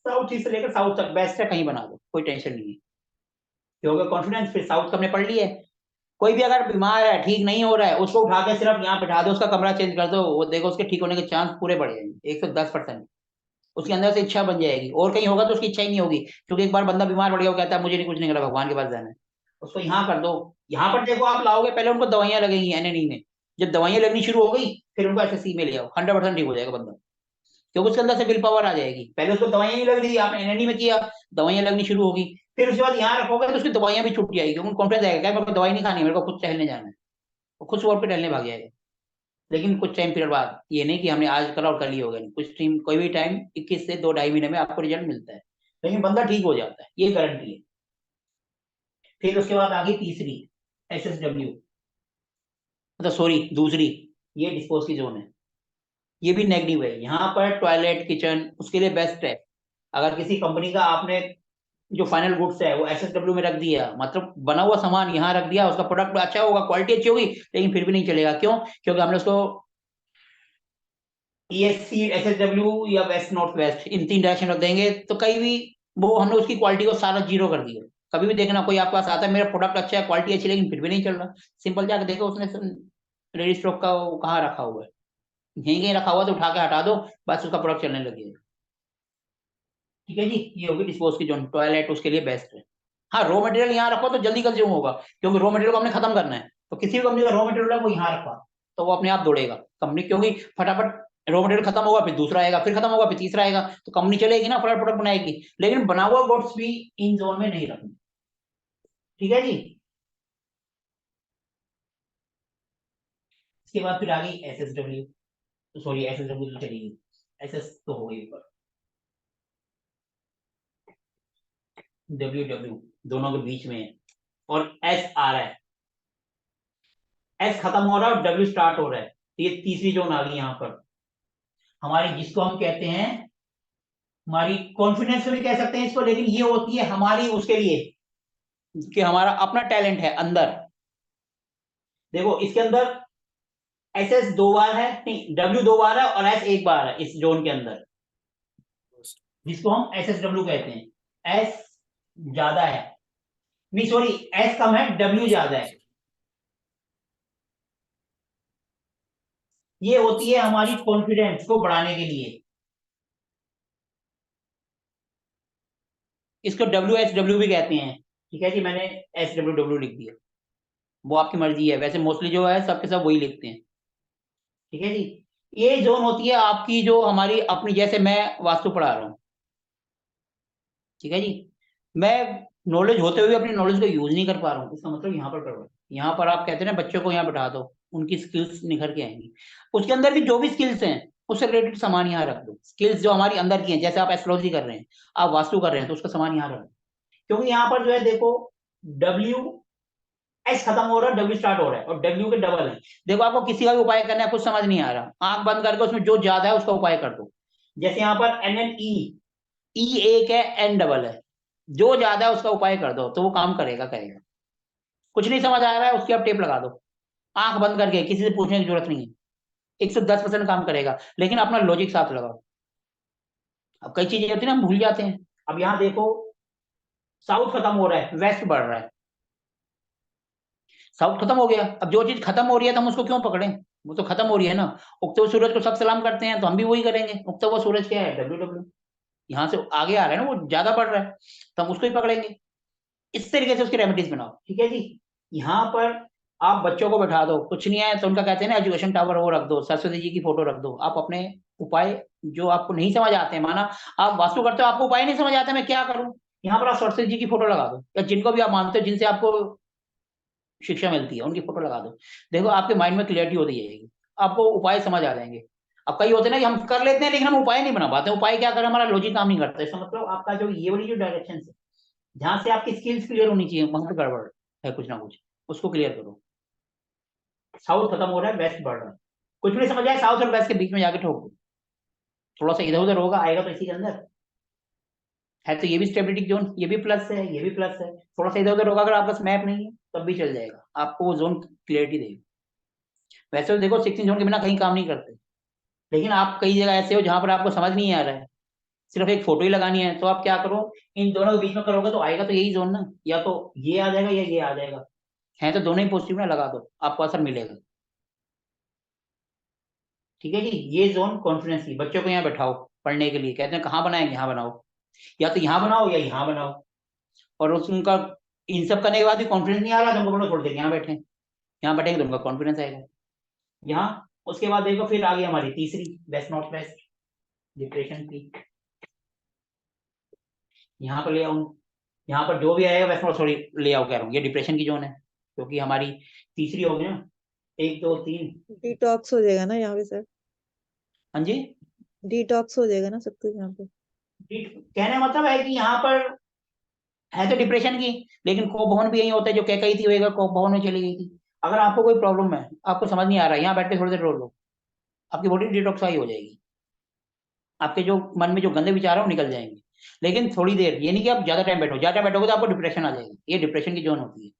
साउथ ईस्ट से लेकर साउथ तक बेस्ट है, कहीं बना दो, कोई टेंशन नहीं है। क्योंकि कॉन्फिडेंस फिर साउथ का हमने पढ़ लिया है। कोई भी अगर बीमार है, ठीक नहीं हो रहा है, उसको उठा के सिर्फ यहाँ बैठा दो, उसका कमरा चेंज कर दो, वो देखो उसके ठीक होने के चांस पूरे बढ़ जाएंगे 110%। उसके अंदर से इच्छा बन जाएगी, और कहीं होगा तो उसकी इच्छा ही नहीं होगी। क्योंकि एक बार बंदा बीमार पड़ गया, वो कहता है मुझे नहीं, कुछ नहीं करना, भगवान के पास जाना है। उसको यहाँ कर दो। यहाँ पर देखो, आप लाओगे, पहले उनको दवाइयां लगेंगी एनएनई में। जब दवाइयां लगनी शुरू हो गई, फिर उनको एसएससी में ले आओ, 100% ठीक हो जाएगा बंदा। क्योंकि उसके अंदर से विल पावर आ जाएगी। पहले उसको दवाइयां नहीं लग रही थी, आपने एनएनई में किया, दवाइयां लगनी शुरू होगी। फिर उसके बाद यहाँ रखोगे तो उसकी दवाइयां भी छूट जाएगी, क्योंकि कॉन्फिडेंस आएगा, क्या मेरे को दवाई नहीं खानी, मेरे को खुद टहलने जाना है। वो खुद सौ पे टहलने भाग जाएगा। लेकिन कुछ टाइम पीरियड बाद, ये नहीं कि हमने आज करा और कल ही हो गया, नहीं, कुछ टाइम, कोई भी टाइम 21 से 2 ढाई महीने में आपको रिजल्ट मिलता है, लेकिन बंदा ठीक हो जाता है, ये गारंटी है। फिर उसके बाद आ गई तीसरी, एसएसडब्ल्यू, मतलब सॉरी दूसरी, ये डिस्पोज की जोन है। ये भी नेगेटिव है। यहाँ पर टॉयलेट किचन उसके लिए बेस्ट है। अगर किसी कंपनी का आपने जो फाइनल गुड्स है वो एसएसडब्ल्यू में रख दिया, मतलब बना हुआ सामान यहाँ रख दिया, उसका प्रोडक्ट अच्छा होगा, क्वालिटी अच्छी होगी, लेकिन फिर भी नहीं चलेगा। क्यों? क्योंकि हमने उसको ईएससी, एसएसडब्ल्यू या वेस्ट नॉर्थ वेस्ट, इन तीन डायरेक्शन रख देंगे, तो कहीं भी वो हमने उसकी क्वालिटी को सारा जीरो कर दिया। कभी भी देखना, कोई आपके पास आता है, मेरा प्रोडक्ट अच्छा है, क्वालिटी अच्छी, लेकिन फिर भी नहीं चल रहा, सिंपल जाके देखो उसने रेडी स्टॉक का वो कहाँ रखा हुआ है। यहीं कहीं रखा हुआ तो उठा के हटा दो, बस उसका प्रोडक्ट चलने लगेगा। ठीक है जी, ये होगी डिस्पोज की जोन। टॉयलेट उसके लिए बेस्ट है। हाँ, रॉ मटेरियल यहाँ रखो तो जल्दी कंज्यूम होगा, क्योंकि रॉ मटेरियल को हमने खत्म करना है, तो किसी भी कंपनी का रॉ मटेरियल है वो यहाँ रखा, तो वो अपने आप दौड़ेगा कंपनी, क्योंकि फटाफट रॉ मटेरियल खत्म होगा, फिर दूसरा आएगा, फिर खत्म होगा, फिर तीसरा आएगा, तो कंपनी चलेगी ना, फटाफट प्रोडक्ट बनाएगी। लेकिन बना हुआ गुड्स भी इन जोन में नहीं रखना। ठीक है जी। इसके बाद फिर आ गई एसएसडब्ल्यू, सॉरी एसएसडब्ल्यू तो चलेगी, एसएस तो हो गई ऊपर, डब्ल्यू डब्ल्यू दोनों के बीच में है, और एस आ रहा है, एस खत्म हो रहा है और डब्ल्यू स्टार्ट हो रहा है, तो ये तीसरी जोन आ गई यहाँ पर हमारी, जिसको हम कहते हैं हमारी कॉन्फिडेंस भी कह सकते हैं इसको, लेकिन ये होती है हमारी उसके लिए कि हमारा अपना टैलेंट है अंदर। देखो इसके अंदर एस एस 2 बार है, नहीं डब्ल्यू 2 बार है और एस 1 बार है इस जोन के अंदर, जिसको हम एस एस डब्ल्यू कहते हैं। एस ज्यादा है, नहीं सॉरी, एस कम है, डब्ल्यू ज्यादा है। ये होती है हमारी कॉन्फिडेंस को बढ़ाने के लिए, इसको डब्ल्यू एस डब्ल्यू भी कहते हैं। ठीक है जी, मैंने एस डब्ल्यू डब्ल्यू लिख दिया। वो आपकी मर्जी है, वैसे मोस्टली जो है सबके सब वही लिखते हैं। ठीक है जी। ये जोन होती है आपकी जो हमारी अपनी, जैसे मैं वास्तु पढ़ा रहा हूँ, ठीक है जी, मैं नॉलेज होते हुए अपनी नॉलेज को यूज नहीं कर पा रहा हूँ, इसका मतलब यहाँ पर कर रहा हूँ। यहाँ पर आप कहते हैं ना बच्चों को यहाँ बैठा दो, उनकी स्किल्स निखर के आएंगी। उसके अंदर भी जो भी स्किल्स हैं उससे रिलेटेड सामान यहाँ रख दो, स्किल्स जो हमारी अंदर की हैं, जैसे आप एस्ट्रोलॉजी कर रहे हैं, आप वास्तु कर रहे हैं, तो उसका सामान यहाँ रख दो। क्योंकि यहाँ पर जो है देखो, डब्ल्यू एस खत्म हो रहा है, डब्ल्यू स्टार्ट हो रहा है, और डब्ल्यू के डबल है। देखो आपको किसी का भी उपाय करना है, कुछ समझ नहीं आ रहा, आंख बंद करके उसमें जो ज्यादा है उसका उपाय कर दो। जैसे यहाँ पर एन एन ई एक है, एन डबल है, जो ज्यादा है उसका उपाय कर दो, तो वो काम करेगा करेगा। कुछ नहीं समझ आ रहा है, उसकी आप टेप लगा दो, आंख बंद करके, किसी से पूछने की जरूरत नहीं है, 110% काम करेगा, लेकिन अपना लॉजिक साथ लगाओ। अब कई चीजें होती है ना, हम भूल जाते हैं। अब यहाँ देखो, साउथ खत्म हो रहा है, वेस्ट बढ़ रहा है, साउथ खत्म हो गया, अब जो चीज खत्म हो रही है तो हम उसको क्यों पकड़ें, वो तो खत्म हो रही है ना। उगते हुए सूरज को सब सलाम करते हैं, तो हम भी वही करेंगे। उगता हुआ सूरज क्या है, डब्ल्यू डब्ल्यू, यहाँ से आगे आ रहा है ना, वो ज्यादा बढ़ रहा है, तो हम उसको ही पकड़ेंगे। इस तरीके से उसकी रेमेडीज बनाओ। ठीक है जी। यहाँ पर आप बच्चों को बैठा दो, कुछ नहीं है तो उनका कहते हैं ना एजुकेशन टावर, वो रख दो, सरस्वती जी की फोटो रख दो, आप अपने उपाय जो आपको नहीं समझ आते हैं, माना आप वास्तु करते हो, आपको उपाय नहीं समझ आते, मैं क्या करूं, यहाँ पर आप सरस्वती जी की फोटो लगा दो, या जिनको भी आप मानते हो, जिनसे आपको शिक्षा मिलती है, उनकी फोटो लगा दो। देखो आपके माइंड में क्लियरिटी होती जाएगी, आपको उपाय समझ आ जाएंगे। अब कई होते हैं ना कि हम कर लेते हैं लेकिन हम उपाय नहीं बना पाते, उपाय क्या करें, हमारा लॉजिक काम नहीं करता, इसका मतलब आपका जो ये वाली जो डायरेक्शन है, जहां से आपकी स्किल्स क्लियर होनी चाहिए, वहां पे गड़बड़ है कुछ ना कुछ, उसको क्लियर करो। साउथ खत्म हो रहा है, वेस्ट बढ़ रहा है, कुछ भी नहीं समझ आया, साउथ और वेस्ट के बीच में जाके ठोक दो, थोड़ा सा इधर उधर होगा, आएगा तो इसी के अंदर है, तो ये भी स्टेबिलिटी जोन, ये भी प्लस है, ये भी प्लस है, थोड़ा सा इधर उधर होगा, अगर आपका मैप नहीं है तब भी चल जाएगा, आपको वो जोन क्लियरिटी देगा। वैसे तो देखो 16 जोन के बिना कहीं काम नहीं करते, लेकिन आप कई जगह ऐसे हो जहां पर आपको समझ नहीं आ रहा है, सिर्फ एक फोटो ही लगानी है, तो आप क्या करो, इन दोनों के बीच में करोगे तो आएगा तो यही जोन ना, या तो ये आ जाएगा या ये आ जाएगा, है तो दोनों ही पॉजिटिव ना, लगा दो, आपको असर मिलेगा। ठीक है जी। ये जोन कॉन्फिडेंस की, बच्चों को यहाँ बैठाओ पढ़ने के लिए, कहते हैं कहाँ बनाएंगे, यहाँ बनाओ, या तो यहाँ बनाओ या यहाँ बनाओ, और उनका इन सब करने के बाद भी कॉन्फिडेंस नहीं आ रहा, तो उनको बोलो थोड़ी देर यहाँ बैठे, यहाँ बैठेंगे तो उनका कॉन्फिडेंस आएगा यहाँ। उसके बाद देखो फिर आ गई हमारी तीसरी, वेस्ट नॉर्थ वेस्ट डिप्रेशन की, यहाँ पर ले आऊँ, यहाँ पर जो भी आएगा वेस्ट नॉर्थ, सॉरी ले आओ कह रहा हूँ, ये डिप्रेशन की जोन है, क्योंकि हमारी तीसरी होगी ना, 1 2 3। डिटॉक्स हो जाएगा ना यहाँ पे सर, हाँ जी, डिटॉक्स हो जाएगा ना सब कुछ यहाँ पे। कहने का मतलब है कि यहाँ पर है तो डिप्रेशन की, लेकिन कोप भवन भी यही होता है, जो कह कही थी वही कोप भवन में चली गई थी। अगर आपको कोई प्रॉब्लम है, आपको समझ नहीं आ रहा है, यहाँ बैठ के थोड़ी देर रो लो, आपकी बॉडी डिटॉक्साई हो जाएगी, आपके जो मन में जो गंदे विचार है वो निकल जाएंगे। लेकिन थोड़ी देर, ये नहीं कि आप ज्यादा टाइम बैठो, ज्यादा बैठोगे तो आपको डिप्रेशन आ जाएगी, ये डिप्रेशन की जोन होती है।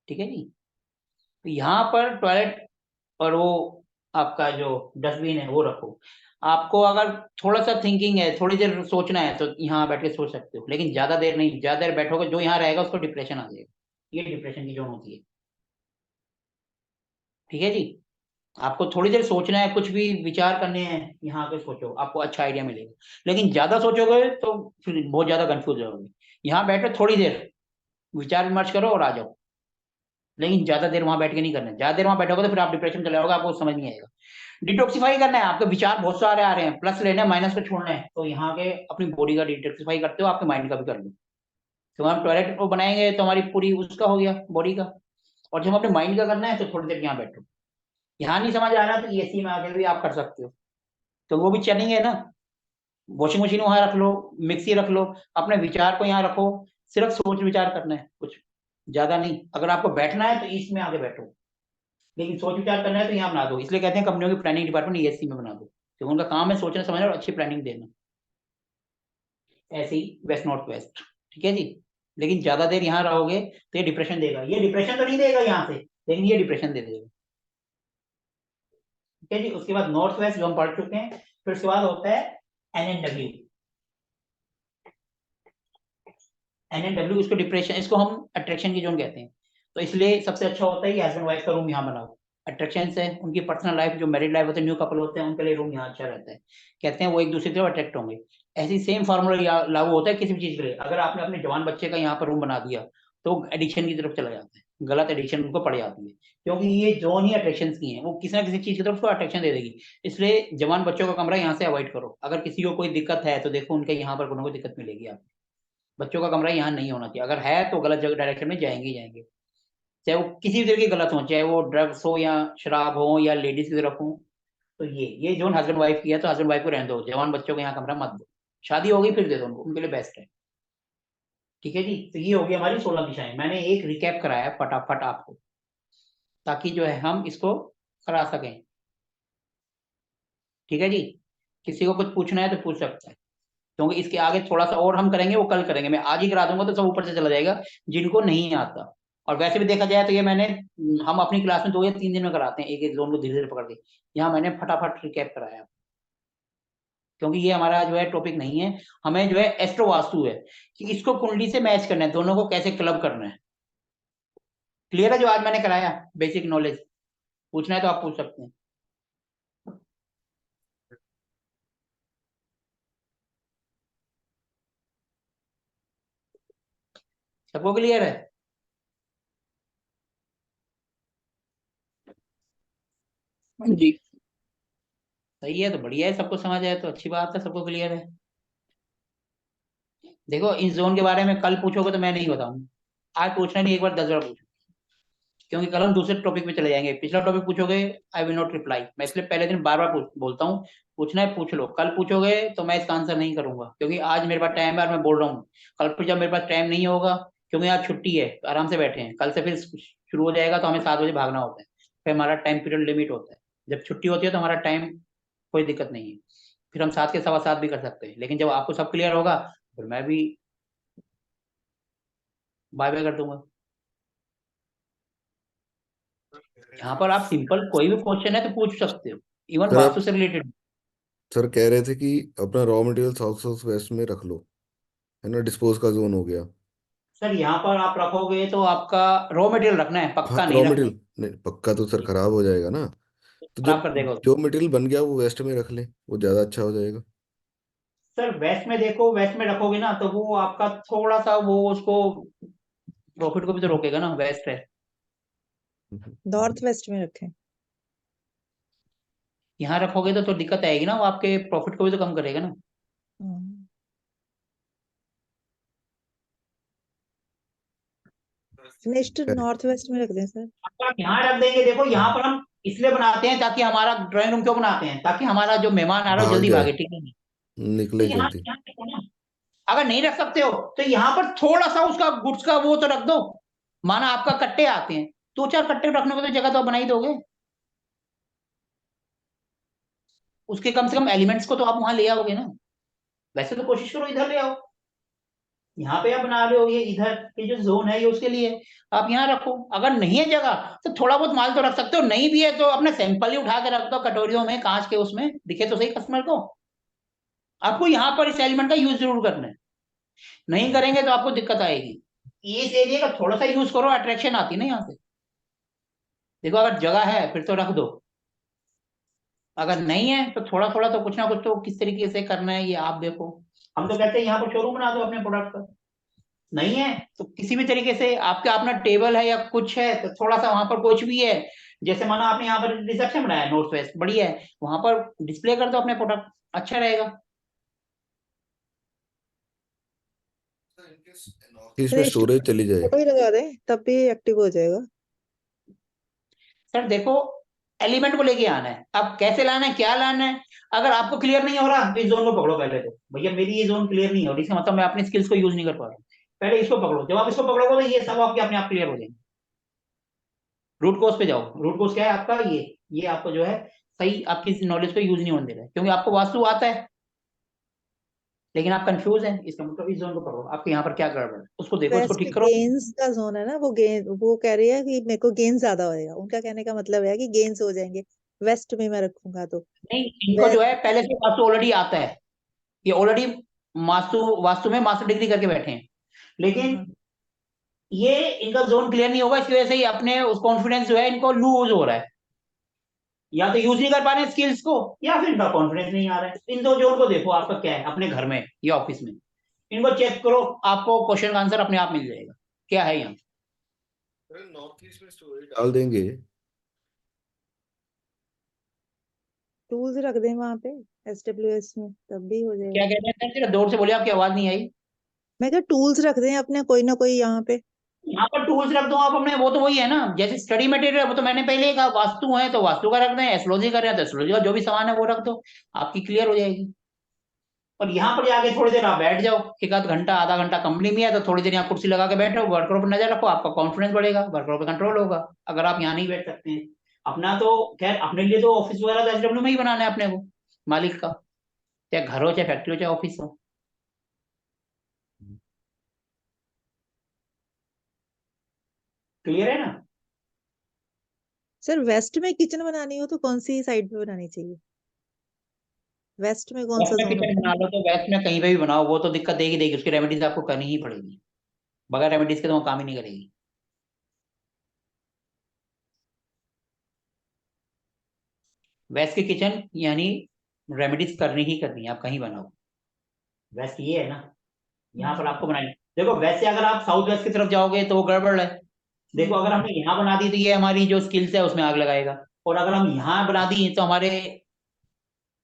ठीक है जी। तो यहाँ पर टॉयलेट और वो आपका जो डस्टबिन है वो रखो। आपको अगर थोड़ा सा थिंकिंग है, थोड़ी देर सोचना है, तो यहाँ बैठ के सोच सकते हो, लेकिन ज्यादा देर नहीं, ज्यादा देर बैठोगे जो यहाँ रहेगा उसको डिप्रेशन आ जाएगा, ये डिप्रेशन की जोन होती है। ठीक है जी। आपको थोड़ी देर सोचना है, कुछ भी विचार करने हैं, यहाँ आके सोचो, आपको अच्छा आइडिया मिलेगा, लेकिन ज्यादा सोचोगे तो फिर बहुत ज्यादा कंफ्यूज होगे। यहाँ बैठो थोड़ी देर, विचार विमर्श करो और आ जाओ, लेकिन ज्यादा देर वहां बैठ के नहीं करना है, ज्यादा देर वहां बैठोगे तो फिर आप डिप्रेशन चले जाओगे, आपको समझ नहीं आएगा। डिटॉक्सिफाई करना है, आपके विचार बहुत सारे आ रहे हैं, प्लस लेना है माइनस को छोड़ना है, तो यहाँ के अपनी बॉडी का डिटॉक्सिफाई करते हो, आपके माइंड का भी कर लो। तो हम टॉयलेट को बनाएंगे तो हमारी पूरी उसका हो गया बॉडी का, और जब हम अपने माइंड का करना है तो थोड़ी देर यहाँ बैठो। यहाँ नहीं समझ आ रहा तो एसी में आके भी आप कर सकते हो, तो वो भी चलेंगे ना, वॉशिंग मशीन वहां रख लो, मिक्सी रख लो, अपने विचार को यहाँ रखो, सिर्फ सोच विचार करना है, कुछ ज्यादा नहीं। अगर आपको बैठना है तो ईस्ट में आके बैठो, लेकिन सोच विचार करना है तो यहाँ बना दो, इसलिए कहते हैं कंपनियों की प्लानिंग डिपार्टमेंट ईएससी में बना दो, तो उनका काम है सोचना समझना और अच्छी प्लानिंग देना। ऐसे ही वेस्ट नॉर्थ वेस्ट। ठीक है जी। लेकिन ज्यादा देर यहाँ रहोगे तो ये डिप्रेशन देगा, ये डिप्रेशन तो नहीं देगा यहाँ से, लेकिन ये डिप्रेशन दे देगा। ठीक है जी। उसके बाद नॉर्थ वेस्ट जो हम पढ़ चुके हैं, फिर उसके बाद होता है एनएनडब्ल्यू। एनएनडब्ल्यू इसको डिप्रेशन, इसको हम अट्रैक्शन की जोन कहते हैं, तो इसलिए सबसे अच्छा होता है कि हस्बैंड वाइफ का रूम यहाँ बनाओ। अट्रैक्शन से उनकी पर्सनल लाइफ, जो मैरिड लाइफ होते हैं, न्यू कपल होते हैं, उनके लिए रूम यहाँ अच्छा रहता है, कहते हैं वो एक दूसरे की तरफ अट्रैक्ट होंगे। ऐसी सेम फार्मूला लागू होता है किसी भी चीज के लिए। अगर आपने अपने जवान बच्चे का यहाँ पर रूम बना दिया, तो एडिक्शन की तरफ चला जाता है, गलत एडिक्शन उनको पड़ जाती है, क्योंकि ये जोन ही अट्रैक्शन की है, वो किसी ना किसी चीज की तरफ उसको अट्रैक्शन दे देगी। इसलिए जवान बच्चों का कमरा यहाँ से अवॉइड करो। अगर किसी को कोई दिक्कत है तो देखो उनके यहाँ पर कोई ना कोई दिक्कत मिलेगी आपको। बच्चों का कमरा यहाँ नहीं होना चाहिए, अगर है तो गलत जगह डायरेक्शन में जाएंगे ही जाएंगे, चाहे वो किसी भी तरह की गलत हो, चाहे वो ड्रग्स हो या शराब हो या लेडीज की तरफ हो। तो ये जोन हस्बैंड वाइफ की है, तो हस्बैंड वाइफ को रहने दो, जवान बच्चों को यहाँ कमरा मत दो। शादी हो गई फिर दे दो उनको, उनके लिए बेस्ट है। ठीक है जी, तो ये होगी हमारी 16 दिशाएं, मैंने एक रिकैप कराया है फटाफट आपको, ताकि जो है हम इसको करा सकें। ठीक है जी, किसी को कुछ पूछना है तो पूछ सकता है, क्योंकि इसके आगे थोड़ा सा और हम करेंगे, वो कल करेंगे, मैं आज ही करा दूंगा तो सब ऊपर से चला जाएगा जिनको नहीं आता। और वैसे भी देखा जाए तो ये मैंने हम अपनी क्लास में 2 या 3 दिन में कराते हैं, एक एक जोन को धीरे धीरे पकड़ के। यहाँ मैंने फटाफट रिकैप कराया, क्योंकि ये हमारा जो है टॉपिक नहीं है, हमें जो है एस्ट्रो वास्तु है कि इसको कुंडली से मैच करना है, दोनों को कैसे क्लब करना है। क्लियर है जो आज मैंने कराया बेसिक नॉलेज? पूछना है तो आप पूछ सकते हैं। सबको क्लियर है? हाँ जी, सही है, तो बढ़िया है, सबको समझ आए तो अच्छी बात है, सबको क्लियर है। देखो इस जोन के बारे में कल पूछोगे तो मैं नहीं बताऊंगा, आज पूछना नहीं, एक बार 10 बार पूछो, क्योंकि कल हम दूसरे टॉपिक पे चले जाएंगे। पिछला टॉपिक पूछोगे आई विल नॉट रिप्लाई, मैं इसलिए पहले दिन बार बार बोलता हूँ, पूछना है पूछ लो। कल पूछोगे तो मैं इसका आंसर नहीं करूंगा, क्योंकि आज मेरे पास टाइम है और मैं बोल रहा हूँ। कल फिर जब मेरे पास टाइम नहीं होगा, क्योंकि आज छुट्टी है तो आराम से बैठे हैं, कल से फिर शुरू हो जाएगा तो हमें 7 बजे भागना होता है, फिर हमारा टाइम पीरियड लिमिट होता है। जब छुट्टी होती है तो हमारा टाइम कोई दिक्कत नहीं है, फिर हम 7 के 7:15 भी कर सकते हैं, लेकिन जब आपको सब क्लियर होगा फिर मैं भी बाय बाय कर दूंगा। यहाँ पर आप सिंपल कोई भी क्वेश्चन है तो पूछ सकते हो, इवन सर वास्तु आप से रिलेटेड। सर कह रहे थे कि अपना raw material south south west में रख लो, है ना, डिस्पोज का जोन हो गया। सर यहाँ पर आप रखोगे तो आपका रॉ मटेरियल रखना है, हाँ, पक्का रॉ नहीं रखना। मटेरियल नहीं, पक्का तो सर खराब हो जाएगा ना। तो खराब जब कर देगा जो उसको। मटेरियल बन गया वो वेस्ट में रख ले, वो ज्यादा अच्छा हो जाएगा। सर वेस्ट में देखो, वेस्ट में रखोगे ना तो वो आपका थोड़ा सा वो उसको प्रॉफिट को भी तो रोकेगा ना, वेस्ट है। नॉर्थ वेस्ट में रखें। यहाँ रखोगे तो दिक्कत आएगी ना, वो आपके प्रॉफिट को भी तो कम करेगा ना। हम्म, नेक्स्ट है। नॉर्थ वेस्ट में रख दें सर। अगर आप यहाँ रख देंगे, देखो यहाँ हम्म, पर हम इसलिए बनाते हैं ताकि हमारा ड्राइंग रूम क्यों बनाते हैं, ताकि हमारा जो मेहमान आ रहा है वो भाग जल्दी जाए, भागे, ठीक है? तो निकले यहाँ जल्दी। यहाँ रखो ना। अगर नहीं रख सकते हो तो यहाँ पर थोड़ा सा उसका गुड्स का वो तो रख दो। माना आपका कट्टे आते हैं, 2-4 कट्टे रखने को तो जगह तो आप बना ही दोगे, उसके कम से कम एलिमेंट्स को तो आप वहां ले आओगे ना। वैसे तो कोशिश करो इधर ले आओ, यहाँ पे आप बना रहे हो, ये इधर ये जो जोन है ये उसके लिए आप यहाँ रखो। अगर नहीं है जगह तो थोड़ा बहुत माल तो रख सकते हो, नहीं भी है तो अपने सैंपल ही उठा के रख दो कटोरियों में, कांच के, उसमें दिखे तो सही कस्टमर को। आपको यहाँ पर इस एलिमेंट का यूज जरूर करना है, नहीं करेंगे तो आपको दिक्कत आएगी। इस एरिया का थोड़ा सा यूज करो, अट्रैक्शन आती है ना यहाँ से। देखो अगर जगह है फिर तो रख दो, अगर नहीं है तो थोड़ा थोड़ा तो कुछ ना कुछ तो किस तरीके से करना है ये आप देखो। हम तो कहते हैं यहाँ पर शोरूम बना दो अपने प्रोडक्ट का, नहीं है तो किसी भी तरीके से आपका अपना टेबल है या कुछ है तो थोड़ा सा वहां पर कुछ भी है, जैसे मानो आपने यहाँ पर रिसेप्शन बनाया नॉर्थ वेस्ट बढ़िया है, वहां पर डिस्प्ले कर दो अपने प्रोडक्ट, अच्छा रहेगा। इसमें नेक्स्ट स्टोरेज चली जाए। फोटो ही लगा दें तब भी एक्टिव हो जाएगा। सर देखो एलिमेंट को लेके आना है, अब कैसे लाना है क्या लाना है। अगर आपको क्लियर नहीं हो रहा तो इस जोन को पकड़ो पहले, तो भैया मेरी ये जोन क्लियर नहीं हो रही, इसका मतलब मैं अपनी स्किल्स को यूज नहीं कर पा रहा हूँ। पहले इसको पकड़ो, जब आप इसको पकड़ोगे तो ये सब आपके अपने आप क्लियर हो जाएंगे। रूट कोज पे जाओ, रूट कोज क्या है आपका, ये आपको जो है सही आपकी नॉलेज को यूज नहीं होने दे रहा है, क्योंकि आपको वास्तु आता है लेकिन आप कंफ्यूज हैं, इसका मतलब इस जोन को पकड़ो, आपके यहाँ पर क्या गड़बड़ है उसको देखो, उसको वेस्ट ठीक करो। गेन्स का जोन है ना, वो गेन, वो कह रही है कि मेरे को गेन ज्यादा होएगा, उनका कहने का मतलब है कि गेन्स हो जाएंगे वेस्ट में मैं रखूंगा तो। नहीं, इनको वे जो है पहले से वास्तु ऑलरेडी आता है, ये ऑलरेडी वास्तु वास्तु में मास्टर डिग्री करके बैठे हैं, लेकिन हाँ, ये इनका जोन क्लियर नहीं होगा, इसकी वजह से ही अपने उस कॉन्फिडेंस जो है इनको लूज हो रहा है, या तो यूज नहीं कर पा रहे हैं स्किल्स को, या फिर इनका कॉन्फिडेंस नहीं आ रहा है। इन दो जोन को देखो आपका क्या है अपने घर में या ऑफिस में, इनको चेक करो, आपको क्वेश्चन का आंसर अपने आप मिल जाएगा क्या है यहाँ? नॉर्थ ईस्ट में स्टोरी डाल देंगे। टूल्स रख दें वहां पे SWS में, तब भी हो क्या जाएगा। कहते हैं सर, जरा जोर से बोलिए, आपकी आवाज नहीं आई। मैं क्या टूल्स रख दें अपने कोई ना कोई यहाँ पे। यहाँ पर टूल्स रख दो आप अपने, वो तो वही है ना, जैसे स्टडी मटेरियल, वो तो मैंने पहले ही कहा, वास्तु है तो वास्तु का रख दें, एस्ट्रोलॉजी कर रहे हैं तो एस्ट्रोलॉजी का जो भी सामान है वो रख दो, आपकी क्लियर हो जाएगी। और यहाँ पर जाके थोड़ी देर आप बैठ जाओ, एक आध घंटा आधा घंटा कंपनी में है तो थोड़ी देर यहाँ कुर्सी लगा के बैठो, वर्करों पर नजर रखो, आपका कॉन्फिडेंस बढ़ेगा, वर्करों पर कंट्रोल होगा। अगर आप यहाँ नहीं बैठ सकते हैं, अपना तो खैर अपने लिए तो ऑफिस वगैरह तो SW में ही बनाना है अपने को, मालिक का, चाहे घर हो चाहे फैक्ट्री हो चाहे ऑफिस हो। क्लियर है ना? सर वेस्ट में किचन बनानी हो तो कौन सी साइड पे बनानी चाहिए? वेस्ट में कौन वेस्ट सा में जोन किचन होता है? बना लो तो वेस्ट में कहीं पे भी बनाओ, वो तो दिक्कत देगी देगी, उसकी रेमेडीज आपको करनी ही पड़ेगी, बगैर रेमेडीज के तो वो काम ही नहीं करेगी। वेस्ट की किचन यानी रेमेडीज करनी ही करनी है, आप कहीं बनाओ। वेस्ट ये है ना, यहाँ पर आपको बनानी, देखो वैसे अगर आप साउथ वेस्ट की तरफ जाओगे तो वो गड़बड़ है। देखो अगर हमने यहाँ बना दी तो ये हमारी जो स्किल्स है उसमें आग लगाएगा, और अगर हम यहाँ बना दी तो हमारे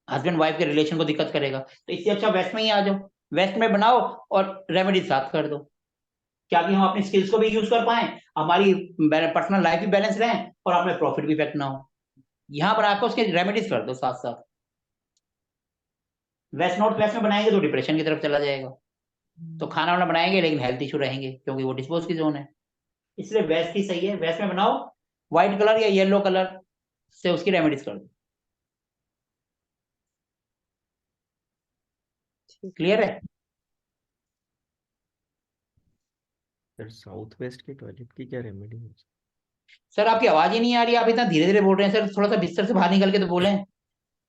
हस्बैंड वाइफ के रिलेशन को दिक्कत करेगा, तो इससे अच्छा वेस्ट में ही आ जाओ, वेस्ट में बनाओ और रेमेडीज साथ कर दो, क्या कि हम अपनी स्किल्स को भी यूज कर पाए, हमारी पर्सनल लाइफ भी बैलेंस रहे, और अपने प्रॉफिट भी इफेक्ट ना हो। यहाँ पर आपको उसके रेमेडीज कर दो साथ साथ। वेस्ट नॉर्थ वेस्ट में बनाएंगे तो डिप्रेशन की तरफ चला जाएगा, तो खाना वाना बनाएंगे लेकिन हेल्थ इशू रहेंगे क्योंकि वो डिस्पोज की जोन है। इसलिए वेस्ट ही सही है, वेस्ट में बनाओ, व्हाइट कलर या येलो कलर से उसकी रेमेडीज कर दो। ठीक है। क्लियर है? सर साउथ वेस्ट के टॉयलेट की क्या रेमेडी है? सर आपकी आवाज ही नहीं आ रही, आप इतना धीरे धीरे बोल रहे हैं सर, थोड़ा सा बिस्तर से बाहर निकल के तो बोलें,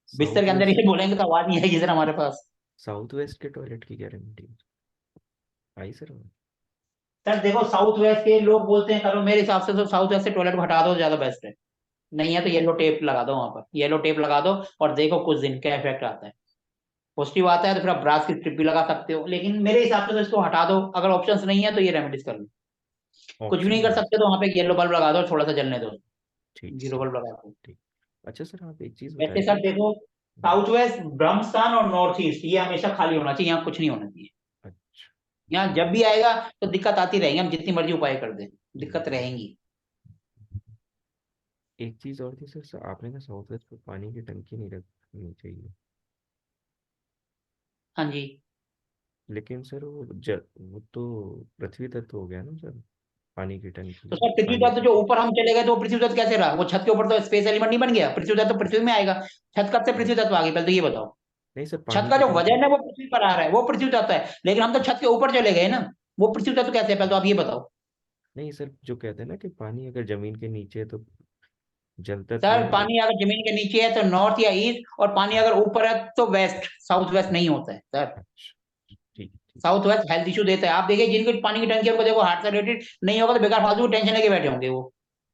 बिस्तर साउथ के अंदर वेस्ट ये बोलेंगे तो आवाज नहीं आएगी सर हमारे पास। साउथ वेस्ट के टॉयलेट की क्या रेमेडी है? आई सर आवाज? सर देखो साउथ वेस्ट के लोग बोलते हैं करो, मेरे हिसाब से तो साउथ वेस्ट से टॉयलेट को हटा दो, ज्यादा बेस्ट है। नहीं है तो येलो टेप लगा दो, वहां पर येलो टेप लगा दो और देखो कुछ दिन क्या इफेक्ट आता है। पॉजिटिव आता है तो फिर आप ब्रास की स्ट्रिप भी लगा सकते हो, लेकिन मेरे हिसाब से तो इसको हटा दो, अगर ऑप्शंस नहीं है तो ये रेमेडीज कर लो। कुछ भी ऑप्शन नहीं कर नहीं। सकते तो वहां पे येलो बल्ब लगा दो और थोड़ा सा जलने दो, ठीक जीरो सर। बल्ब लगा दो। ठीक। अच्छा सर आप एक चीज वैसे सर बताइए। देखो, साउथ वेस्ट ब्रह्म स्थान और नॉर्थ ईस्ट ये हमेशा खाली होना चाहिए, यहाँ कुछ नहीं होना चाहिए। अच्छा। यहाँ जब भी आएगा तो दिक्कत आती रहेगी, हम जितनी मर्जी उपाय कर दे, दिक्कत रहेंगी। एक चीज और थी सर, आपने कहा साउथ वेस्ट पे पानी की टंकी नहीं रखनी चाहिए, हाँ जी। लेकिन सर वो तो पृथ्वी तत्व हो गया ना सर, पानी की टंकी तो सर पृथ्वी पानी तत्व की। जो ऊपर हम चले गए तो वो पृथ्वी तत्व कैसे रहा? वो छत के ऊपर तो स्पेस एलिमेंट नहीं बन गया, पृथ्वी तत्व तो पृथ्वी में आएगा। छत कब से नहीं पृथ्वी तत्व आ गई, पहले तो ये बताओ। नहीं सर, छत पानी का की जो टंकी। वजन है वो पृथ्वी पर आ रहा है, वो पृथ्वी तत्व है, लेकिन हम तो छत के ऊपर चले गए ना, वो पृथ्वी तत्व कैसे है, पहले तो आप ये बताओ। नहीं सर, जो कहते हैं ना कि पानी अगर जमीन के नीचे है तो जल तत्व सर है वो। पानी अगर जमीन के नीचे है तो नॉर्थ या ईस्ट, और पानी अगर ऊपर है तो वेस्ट, साउथ वेस्ट नहीं होता है सर। अच्छा। ठीक ठीक। साउथ वेस्ट हेल्थ इशू देता है, आप देखिए जिनकी पानी की टंकी है उनको देखो हार्ट से रिलेटेड नहीं होगा तो बेकार फालतू की टेंशन लेके बैठे होंगे वो।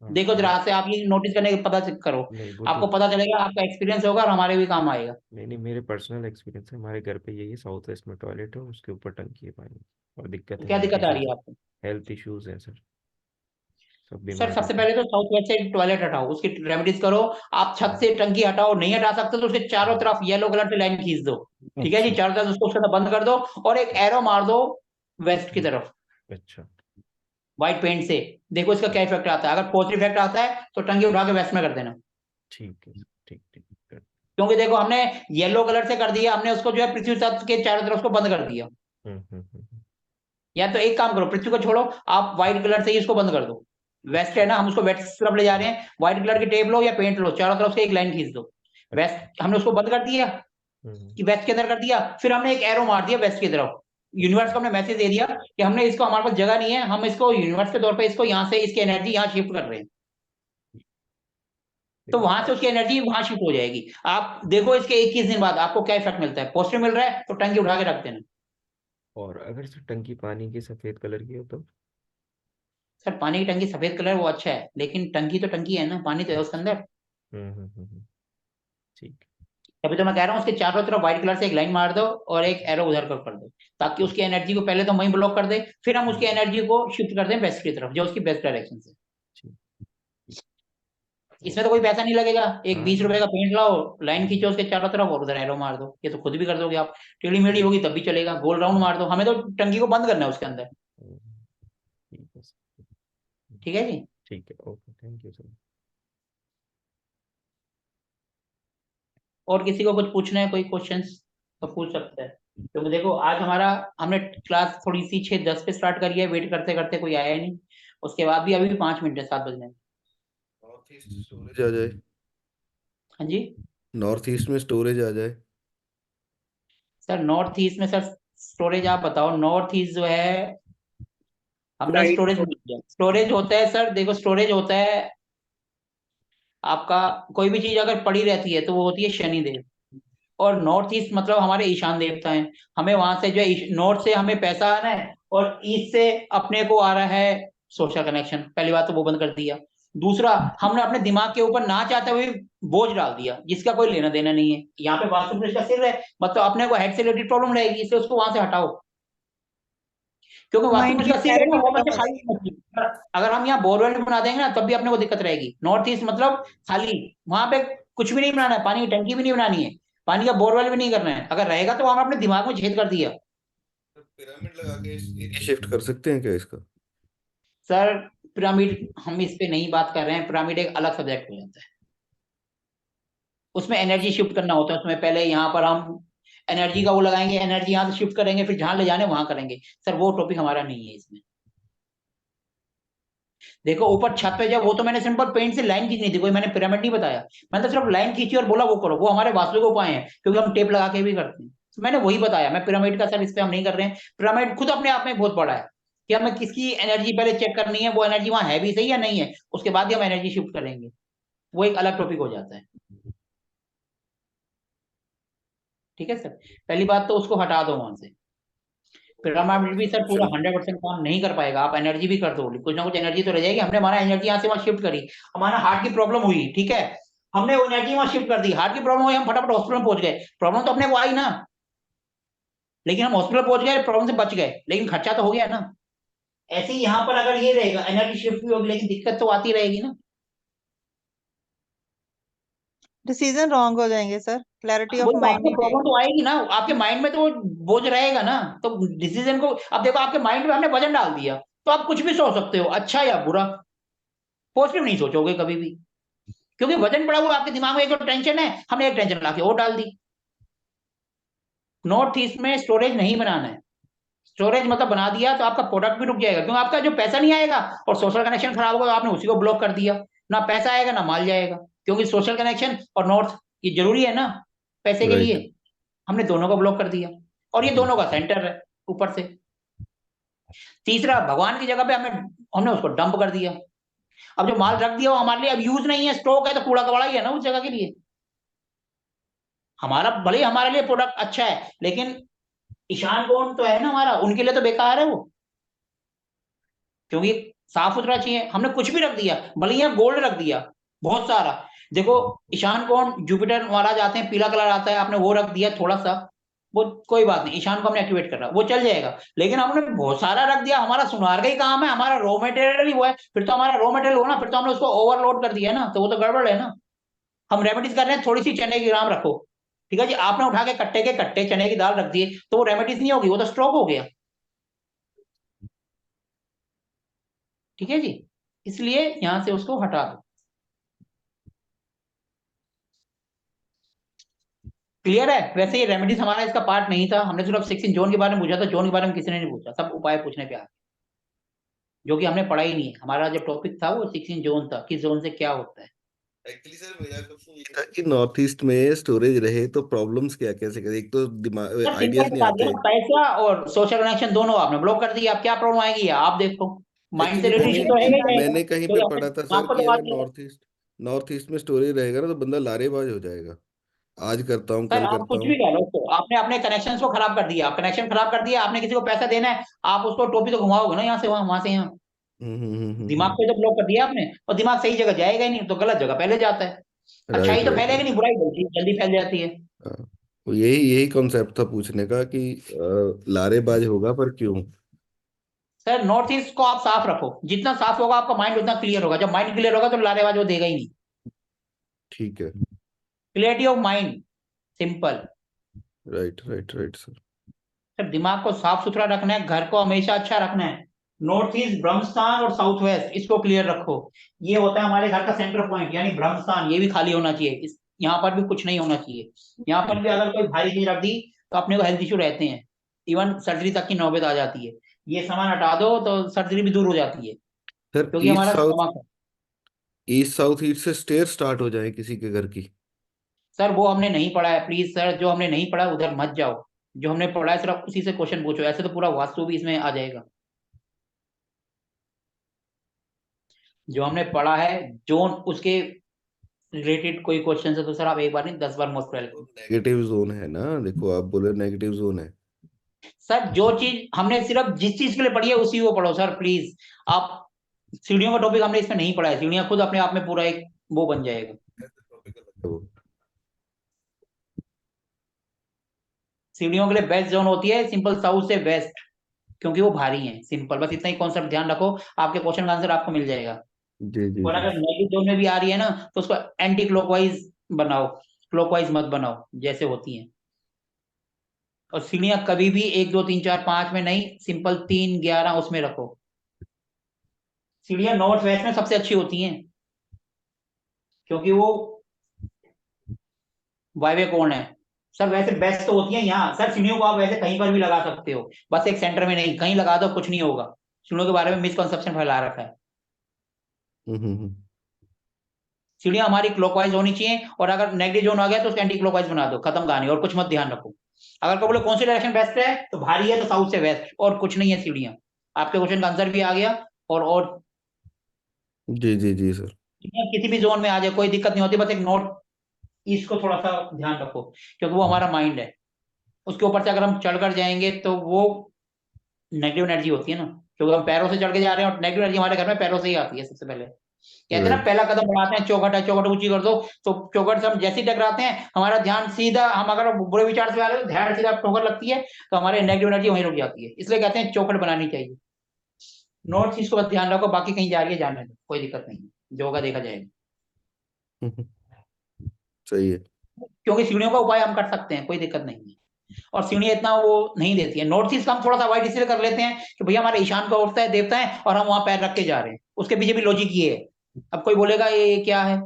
हाँ देखो जरा वो। हाथ से आप ये नोटिस करने के पता करो, नहीं वो तो। आपको पता चलेगा, आपका एक्सपीरियंस होगा और हमारे भी काम आएगा। नहीं नहीं, मेरे पर्सनल एक्सपीरियंस है, हमारे घर पे यही है, साउथ वेस्ट में टॉयलेट है उसके ऊपर टंकी है पानी, और दिक्कत तो है, क्या हेल्थ दिक्कत आ रही इश्यूज। है आपको? हेल्थ इश्यूज हैं सर, सब सर बीमार सबसे रहते हैं। पहले तो साउथ वेस्ट से टॉयलेट हटाओ, उसकी रेमेडीज करो। आप छत से टंकी हटाओ, नहीं हटा सकते तो उसके चारों तरफ येलो कलर से लाइन खींच दो। ठीक है जी, अच्छा। चारों तरफ उसको उसके साथ बंद कर दो, और एक एरो मार दो वेस्ट की हम्म, तरफ अच्छा। व्हाइट पेंट से। देखो इसका क्या इफेक्ट आता है, अगर पॉजिटिव इफेक्ट आता है तो टंकी उठा के वेस्ट में कर देना। ठीक है सर, ठीक ठीक कर। क्योंकि देखो हमने येलो कलर से कर दिया, हमने उसको जो है पृथ्वी तत्व के चारों तरफ उसको बंद कर दिया। हम्म हम्म हम्म, या तो एक काम करो, पृथ्वी को छोड़ो, आप व्हाइट कलर से ही इसको बंद कर दो। वेस्ट है अच्छा। ना, हम उसको वेस्ट तरफ ले जा रहे हैं, व्हाइट कलर की टेप लो या पेंट लो, चारों तरफ से एक लाइन खींच दो। अच्छा। वेस्ट हमने उसको बंद कर दिया, हम्म। कि वेस्ट के अंदर कर दिया, फिर हमने एक एरो मार दिया वेस्ट की तरफ। यूनिवर्स अच्छा। को हमने मैसेज दे दिया कि हमने इसको, हमारे पास जगह नहीं है, हम इसको यूनिवर्स के तौर पे इसको यहाँ से इसकी एनर्जी यहाँ शिफ्ट कर रहे हैं। तो लेकिन वहां से उसकी एनर्जी वहां शिफ्ट हो जाएगी। आप देखो इसके 21 दिन बाद आपको क्या इफेक्ट मिलता है, पॉजिटिव मिल रहा है तो टंकी उठा के रख देना। और अगर सर टंकी पानी की सफेद कलर की हो तो? सर पानी की टंकी सफेद कलर वो अच्छा है, लेकिन टंकी तो टंकी है ना, पानी तो है उसके अच्छा। अंदर। ठीक। अभी तो मैं कह रहा हूँ उसके चारों तरफ व्हाइट कलर से एक लाइन मार दो और एक एरो उधर कर दो, ताकि उसकी एनर्जी को पहले तो वहीं ब्लॉक कर दे, फिर हम उसकी एनर्जी को शिफ्ट कर दें वेस्ट की तरफ, जो उसकी बेस्ट डायरेक्शन से। इसमें तो कोई पैसा नहीं लगेगा, एक 20 रुपए का पेंट लाओ, लाइन खींचो उसके चारों तरफ और उधर एरो मार दो। ये तो खुद भी कर दोगे आप, टेढ़ी मेढ़ी होगी तब भी चलेगा, गोल राउंड मार दो, हमें तो टंकी को बंद करना है उसके अंदर। ठीक है सर, ठीक है जी। ठीक है, ओके, थैंक यू सर। और किसी को कुछ पूछना है, कोई क्वेश्चंस तो पूछ सकता है, क्योंकि देखो आज हमारा हमने क्लास थोड़ी सी 6:10 पे स्टार्ट करी है, वेट करते करते कोई आया ही नहीं, उसके बाद भी अभी भी 5 मिनट है 7 बजने में। नॉर्थ ईस्ट स्टोरेज आ जाए, हाँ जी नॉर्थ ईस्ट में स्टोरेज आ जाए। सर, नॉर्थ ईस्ट में सर स्टोरेज आप बताओ, नॉर्थ ईस्ट जो है हमने नहीं, स्टोरेज भूल गया। स्टोरेज होता है सर, देखो स्टोरेज होता है आपका, कोई भी चीज अगर पड़ी रहती है तो वो होती है शनिदेव, और नॉर्थ ईस्ट मतलब हमारे ईशान देवता हैं। हमें वहां से जो है नॉर्थ से हमें पैसा आना है, और ईस्ट से अपने को आ रहा है सोशल कनेक्शन। पहली बात तो वो बंद कर दिया। दूसरा, हमने अपने दिमाग के ऊपर ना चाहते हुए बोझ डाल दिया जिसका कोई लेना देना नहीं है। यहाँ पे वास्तु पुरुष का सिर है, मतलब अपने को हेड से रिलेटेड प्रॉब्लम रहेगी, इसलिए उसको वहां से हटाओ, क्योंकि वास्तु माइंड पुरुष में का सिर है ना, क्लैरिटी वो खत्म मतलब हो खाली जाएगी। मत कीजिए। अगर हम यहाँ बोरवेल बना देंगे ना तब भी अपने को दिक्कत रहेगी। नॉर्थ ईस्ट मतलब खाली, वहां पे कुछ भी नहीं बनाना है, पानी की टंकी भी नहीं बनानी है, पानी का बोरवेल भी नहीं करना है। अगर रहेगा तो हमने अपने दिमाग में छेद कर दिया। पिरामिड लगा के एरिया शिफ्ट कर सकते हैं क्या इसका? सर पिरामिड हम इस पे नहीं बात कर रहे हैं, पिरामिड एक अलग सब्जेक्ट हो जाता है, उसमें एनर्जी शिफ्ट करना होता है। उसमें पहले यहाँ पर हम एनर्जी का वो लगाएंगे, एनर्जी यहाँ से शिफ्ट करेंगे, फिर जहां ले जाने वहां करेंगे। सर वो टॉपिक हमारा नहीं है इसमें। देखो ऊपर छत पे जब, वो तो मैंने सिंपल पेंट से लाइन खींचनी थी, कोई मैंने पिरामिड नहीं बताया। मैंने तो सिर्फ लाइन खींची और बोला वो करो, वो हमारे वास्तु के उपाय हैं, क्योंकि हम टेप लगा के भी करते हैं। तो मैंने वही बताया, मैं पिरामिड का सर इस पे हम नहीं कर रहे हैं। पिरामिड खुद अपने आप में बहुत बड़ा है, कि हमें किसकी एनर्जी पहले चेक करनी है, वो एनर्जी वहां है भी सही या नहीं है, उसके बाद ही हम एनर्जी शिफ्ट करेंगे। वो एक अलग टॉपिक हो जाता है। ठीक है सर, पहली बात तो उसको हटा दो वहां से। पिरामिड भी सर पूरा 100% काम नहीं कर पाएगा, आप एनर्जी भी कर दो, कुछ ना कुछ एनर्जी तो रह जाएगी। हमने हमारा एनर्जी यहाँ से वहां शिफ्ट करी, हमारा हार्ट की प्रॉब्लम हुई, ठीक है, हमने वो एनर्जी वहां शिफ्ट कर दी, हार्ट की प्रॉब्लम हुई, हम फटाफट हॉस्पिटल में पहुंच गए, प्रॉब्लम तो अपने को आई ना, लेकिन हम हॉस्पिटल पहुंच गए, प्रॉब्लम से बच गए, लेकिन खर्चा तो हो गया ना। ऐसे ही यहाँ पर अगर ये रहेगा, एनर्जी शिफ्ट भी होगी लेकिन दिक्कत तो आती रहेगी ना। डिसीजन रॉन्ग हो जाएंगे सर, क्लैरिटी ऑफ वही तो, माइंड आपको नहीं प्रॉब्लम रहेगी। तो आएगी ना, आपके माइंड में तो वो बोझ रहेगा ना। तो डिसीजन को, अब देखो आपके माइंड में हमने वजन डाल दिया, तो आप कुछ भी सोच सकते हो, अच्छा या बुरा, पॉजिटिव नहीं सोचोगे कभी भी, क्योंकि वजन पड़ा हुआ आपके दिमाग में, एक जो टेंशन है हमने एक टेंशन लाके और डाल दी। नॉर्थ ईस्ट में स्टोरेज नहीं बनाना है, स्टोरेज मतलब बना दिया तो आपका प्रोडक्ट भी रुक जाएगा, क्योंकि आपका जो पैसा नहीं आएगा, और सोशल कनेक्शन खराब होगा, आपने उसी को ब्लॉक कर दिया, ना पैसा आएगा ना माल जाएगा, क्योंकि सोशल कनेक्शन और नॉर्थ ये जरूरी है ना पैसे के लिए। राइट। हमने दोनों को ब्लॉक कर दिया, और ये दोनों का सेंटर है ऊपर से। तीसरा, भगवान की जगह पे हमने हमने उसको डंप कर दिया। अब जो माल रख दिया वो हमारे लिए अब यूज नहीं है, स्टॉक है, तो कूड़ा कबाड़ा ही है ना उस जगह के लिए। हमारा भले ही हमारे लिए प्रोडक्ट अच्छा है, लेकिन ईशान कौन तो है ना हमारा, उनके लिए तो बेकार है वो, क्योंकि साफ सुथरा चाहिए। हमने कुछ भी रख दिया, भले ही यहाँ गोल्ड रख दिया बहुत सारा, देखो ईशान कौन जुपिटर महाराज आते हैं, पीला कलर आता है, आपने वो रख दिया थोड़ा सा, वो कोई बात नहीं, ईशान को हमने एक्टिवेट कर रहा, वो चल जाएगा। लेकिन हमने बहुत सारा रख दिया, हमारा सुनार का ही काम है, हमारा रॉ मटेरियल ही वो है, फिर तो हमारा रॉ मटेरियल हो ना, फिर तो हमने उसको ओवरलोड कर दिया ना, तो वो तो गड़बड़ है ना। हम रेमेडीज कर रहे हैं, थोड़ी सी चने की ग्राम रखो, ठीक है जी, आपने उठा के कट्टे चने की दाल रख दिए, तो वो रेमेडीज नहीं होगी, वो तो स्ट्रोक हो गया। ठीक है जी, इसलिए यहां से उसको हटा दो। क्लियर है? वैसे ये रेमेडीज हमारा इसका पार्ट नहीं था, हमने सिर्फ 16 जोन के बारे में पूछा था, जोन के बारे में किसी ने नहीं पूछा, सब उपाय पूछने पे आ गए, जो कि हमने पढ़ा ही नहीं है। हमारा जो टॉपिक था वो 16 जोन था, किस जोन से क्या होता है। एक्चुअली सर मेरा क्वेश्चन ये था कि नॉर्थ ईस्ट में स्टोरेज रहे तो प्रॉब्लम्स क्या कैसे करें, एक तो दिमाग सर सिंपल आइडियाज नहीं बता दिया आते। ना, पैसा और सोशल कनेक्शन दोनों आपने ब्लॉक कर दिया, अब क्या प्रॉब्लम आएगी आप देखो, माइंड से एक्चुअली रिलेटेड मैंने इश्यू तो रहेगा ही रहेगा, मैंने कहीं पे क्योंकि अपने पढ़ा था दिमाग सर को कि दबा अगर दिया। नॉर्थ ईस्ट में स्टोरेज रहेगा ना तो बंदा लारेबाज हो जाएगा, आज करता हूँ सर कल आप करता कुछ हूँ। भी कह लो उसको, आपने अपने कनेक्शन को खराब कर दिया, कनेक्शन खराब कर दिया आपने, किसी को पैसा देना है, आप उसको टोपी तो घुमाओगे ना, यहाँ से वहां, वहां से यहाँ, दिमाग हम्म। पे तो ब्लॉक कर दिया आपने, और दिमाग सही जगह जाएगा ही नहीं, तो गलत जगह पहले जाता है। अच्छाई राइट तो राइट फैलेगी राइट। नहीं, बुराई जल्दी जल्दी फैल जाती है। हाँ, तो यही यही कॉन्सेप्ट था पूछने का कि लारेबाज होगा पर क्यों। सर नॉर्थ ईस्ट को आप साफ रखो, जितना साफ होगा आपका माइंड उतना क्लियर होगा, जब माइंड क्लियर होगा तो लारेबाज वो देगा ही नहीं। ठीक है। Clarity of mind, simple. Right right right sir. Sir दिमाग को साफ सुथरा रखना है, घर को हमेशा अच्छा रखना है। नॉर्थ ईस्ट ब्रह्मस्थान और साउथ वेस्ट इसको क्लियर रखो। ये होता है हमारे घर का सेंटर पॉइंट, यानी ब्रह्मस्थान, ये भी खाली होना चाहिए, इस यहाँ पर भी कुछ नहीं होना चाहिए। यहाँ पर भी अगर कोई भारी चीज रख दी तो अपने को हेल्थ इशू रहते हैं, इवन सर्जरी तक की नौबत आ जाती है। ये सामान हटा दो तो सर्जरी भी दूर हो जाती है, सर क्योंकि ईस्ट हमारा साउथ, स्टमक है। ईस्ट साउथ ईस्ट से स्टेयर स्टार्ट हो जाए किसी के घर की। सर वो हमने नहीं पढ़ा है, प्लीज सर, जो हमने नहीं पढ़ा उधर मत जाओ। जो हमने पढ़ा है सिर्फ उसी से क्वेश्चन पूछो, ऐसे तो पूरा वास्तु भी इसमें आ जाएगा। जो हमने पढ़ा है जोन, उसके रिलेटेड कोई क्वेश्चन है तो सर आप एक बार नहीं 10 बार मोस्ट वेलकम। नेगेटिव जोन है ना, देखो आप बोले नेगेटिव जोन है। सर जो चीज हमने सिर्फ जिस चीज के लिए पढ़ी है उसी को पढ़ो सर प्लीज। आप सीढ़ियों का टॉपिक हमने इसमें नहीं पढ़ा है, सीढ़ियां खुद अपने आप में पूरा एक वो बन जाएगा। वो सीढ़ियों के लिए बेस्ट जोन होती है सिंपल साउथ से वेस्ट, क्योंकि वो भारी है, सिंपल, बस इतना ही कॉन्सेप्ट ध्यान रखो, आपके क्वेश्चन का आंसर आपको मिल जाएगा। जी जी और जी। अगर नेगेटिव जोन में भी आ रही है ना तो उसको एंटी क्लॉकवाइज बनाओ, क्लॉकवाइज मत बनाओ जैसे होती है। और सीढ़ियां कभी भी 1 2 3 4 5 में नहीं, सिंपल 3 11 उसमें रखो। सीढ़ियां नॉर्थ वेस्ट में सबसे अच्छी होती हैं, क्योंकि वो वायवे कोण है। सर वैसे बेस्ट तो होती है यहाँ सर, सीढ़ियों को आप वैसे कहीं पर भी लगा सकते हो, बस एक सेंटर में नहीं, कहीं लगा दो कुछ नहीं होगा। सीढ़ियों के बारे में मिसकंसेप्शन फैला रखा है। हम्म। सीढ़ियां हमारी क्लॉकवाइज होनी चाहिए, और अगर नेगेटिव जोन आ गया तो उसको एंटी क्लॉकवाइज बना दो, खत्म कहानी, और कुछ मत ध्यान रखो। अगर को बोले कौन सी डायरेक्शन बेस्ट है तो भारी है तो साउथ से वेस्ट, और कुछ नहीं है सीढ़ियां। आपके क्वेश्चन का आंसर भी आ गया। और जी जी जी सर। सीढ़ियां किसी भी जोन में आ जाए कोई दिक्कत नहीं होती, बस एक नॉर्थ ईस्ट को थोड़ा सा ध्यान रखो, क्योंकि वो हमारा माइंड है। उसके ऊपर से अगर हम चढ़कर जाएंगे तो वो नेगेटिव एनर्जी होती है ना, क्योंकि हम पैरों से चढ़ के जा रहे हैं, और नेगेटिव एनर्जी हमारे घर में पैरों से ही आती है सबसे पहले। कहते हैं ना राइट। पहला कदम बढ़ाते हैं चौखट है, चौखट ऊंची कर दो। तो चौखट से हम जैसे ही टकराते हैं हमारा ध्यान सीधा, हम अगर बुरे विचार से आ रहे हैं तो ध्यान सीधा ठोकर लगती है, तो हमारे नेगेटिव एनर्जी वहीं रुक जाती है, इसलिए कहते हैं चौखट बनानी चाहिए। नॉर्थ ईस्ट को बस ध्यान रखो, बाकी कहीं जा रही है जाने दो, कोई दिक्कत नहीं है, जो होगा देखा जाएगा। सही है। क्योंकि सीढ़ियों का उपाय हम कर सकते हैं, कोई दिक्कत नहीं है। और सीढ़ियां इतना वो नहीं देती है। नॉर्थ ईस्ट का हम थोड़ा सा अवॉइड इसलिए कर लेते हैं कि भैया हमारे ईशान का उठता है देवता है और हम वहां पैर रख के जा रहे हैं, उसके पीछे भी लॉजिक ये है। अब कोई बोलेगा ये क्या है,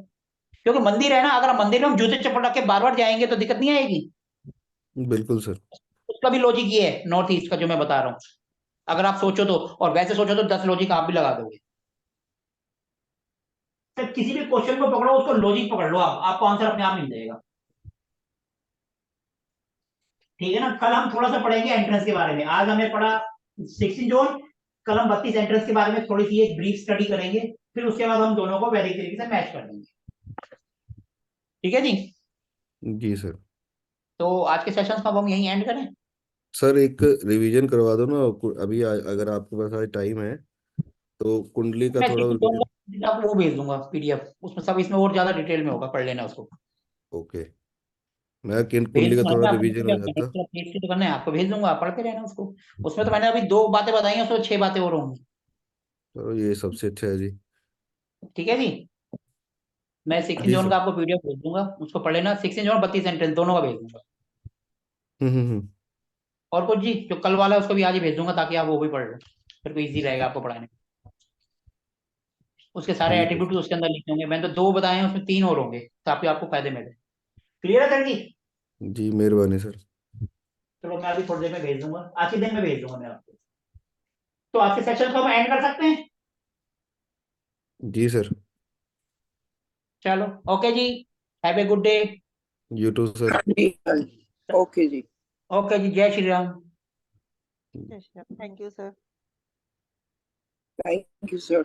क्योंकि मंदिर है ना, अगर हम मंदिर में हम जूते चप्पल रख के बार बार जाएंगे तो दिक्कत नहीं आएगी। बिल्कुल सर। उसका भी लॉजिक ये है नॉर्थ ईस्ट का जो मैं बता रहा हूँ, अगर आप सोचो तो, और वैसे सोचो तो 10 लॉजिक आप भी लगा दोगे। तो किसी भी क्वेश्चन को पकड़ो, उसको लॉजिक पकड़ लो, आप आपको आंसर अपने आप मिल जाएगा। ठीक है ना। कल हम थोड़ा सा पढ़ेंगे एंट्रेंस के बारे में, आज हमने पढ़ा 16 जोन, कल हम 32 एंट्रेंस के बारे में थोड़ी सी एक ब्रीफ स्टडी करेंगे, फिर उसके बाद हम दोनों को वैदिक तरीके से मैच कर देंगे। ठीक है जी। जी सर। तो आज के सेशन को अब हम यहीं एंड करें। सर एक रिवीजन करवा दो ना, अभी अगर आपके पास आज टाइम है तो कुंडली का मैं थोड़ा 16 जोन रिवीजन। का आपको वो भेज दूंगा पीडीएफ, उसमें सब इसमें और ज्यादा डिटेल में होगा, पढ़ लेना उसको। ओके। मैं किन भेज कुंडली का दूंगा थोड़ा ना आपको, रिवीजन हो जाता। तो करना है आपको, भेज दूंगा, आप पढ़ते रहना उसको। उसमें तो मैंने अभी 2 बातें बताई हैं, उसमें 6 बातें और होंगी। तो ये सबसे अच्छा है जी। ठीक है जी। मैं 16 जी जोन सर। का आपको पीडीएफ भेज दूंगा, उसको पढ़ लेना। 16 जोन 32 सेंटेंस दोनों का भेज दूंगा। हम्म। और कुछ जी, जो कल वाला है उसको भी आज ही भेज दूंगा, ताकि आप वो भी पढ़ लो, फिर को इजी रहेगा आपको पढ़ाने में। उसके सारे ठीक है एट्रीब्यूट उसके अंदर लिखे होंगे, मैंने तो 2 बताए हैं, उसमें 3 और होंगे, ताकि आपको फायदे मिले। क्लियर है सर जी। जी, मेहरबानी सर। चलो मैं अभी थोड़ी देर में भेज दूंगा, आज के दिन में भेज दूंगा मैं आपको। तो आज के सेशन को हम एंड कर सकते हैं। जी सर। चलो ओके जी, have a good day. You too sir. जी ओके जी। ओके जी, जय Shri Ram. Thank you sir. Thank you sir.